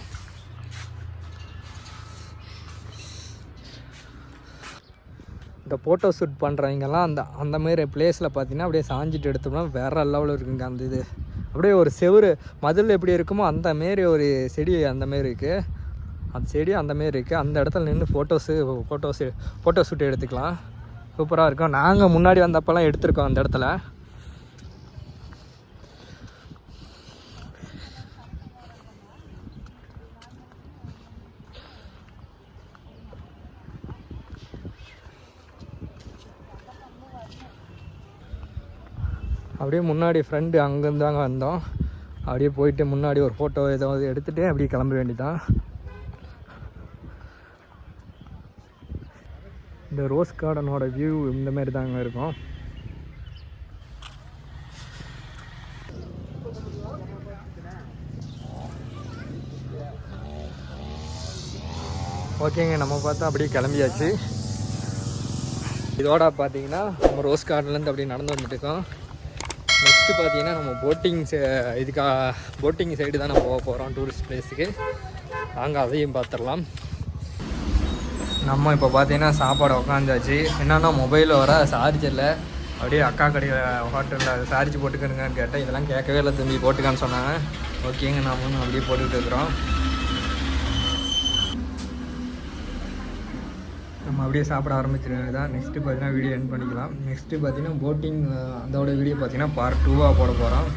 இந்த ஃபோட்டோ ஷூட் பண்ணுறவங்கெல்லாம் அந்த மாரி பிளேஸில் பார்த்தீங்கன்னா அப்படியே சாஞ்சிட்டு எடுத்தோம்னா வேறு லெவலில் இருக்குங்க. அந்த இது அப்படியே ஒரு செவுரு மதில் எப்படி இருக்குமோ அந்த மாரி ஒரு செடி அந்த மாரி இருக்குது. அந்த செடி அந்த மாரி இருக்குது. அந்த இடத்துல நின்று ஃபோட்டோ ஷூட் எடுத்துக்கலாம். சூப்பராக இருக்கும். நாங்கள் முன்னாடி வந்தப்போலாம் எடுத்திருக்கோம் அந்த இடத்துல. அப்படியே முன்னாடி ஃப்ரெண்டு அங்கேருந்து தாங்க வந்தோம். அப்படியே போயிட்டு முன்னாடி ஒரு ஃபோட்டோ ஏதாவது எடுத்துகிட்டு அப்படியே கிளம்ப வேண்டியதான். இந்த ரோஸ் கார்டனோட வியூ இந்த மாதிரி தாங்க இருக்கும். ஓகேங்க, நம்ம பார்த்தா அப்படியே கிளம்பியாச்சு. இதோட பார்த்தீங்கன்னா நம்ம ரோஸ் கார்டன்லேருந்து அப்படியே நடந்து வந்துட்டுருக்கோம். நெக்ஸ்ட்டு பார்த்தீங்கன்னா நம்ம போட்டிங் சைடு தான் நம்ம போக போகிறோம், டூரிஸ்ட் பிளேஸுக்கு. நாங்கள் அதையும் பார்த்துடலாம். நம்ம இப்போ பார்த்தீங்கன்னா சாப்பாடு உக்காந்தாச்சு. என்னென்னா மொபைலில் வர சார்ஜரில் அப்படியே அக்கா கடையில் ஹோட்டலில் சார்ஜ் போட்டுக்கணுங்கன்னு கேட்டேன். இதெல்லாம் கேட்கவே இல்லை, தம்பி போட்டுக்கான்னு சொன்னாங்க. ஓகேங்க, நாம அப்படியே போட்டுக்கிட்டு இருக்கிறோம். நம்ம அப்படியே சாப்பிட ஆரம்பிச்சிருக்காங்க தான். நெக்ஸ்ட்டு பார்த்தீங்கன்னா வீடியோ எண்ட் பண்ணிக்கலாம். நெக்ஸ்ட்டு பார்த்தீங்கன்னா போட்டிங் அதோட வீடியோ பார்த்தீங்கன்னா பார்ட் 2 போட போகிறோம்.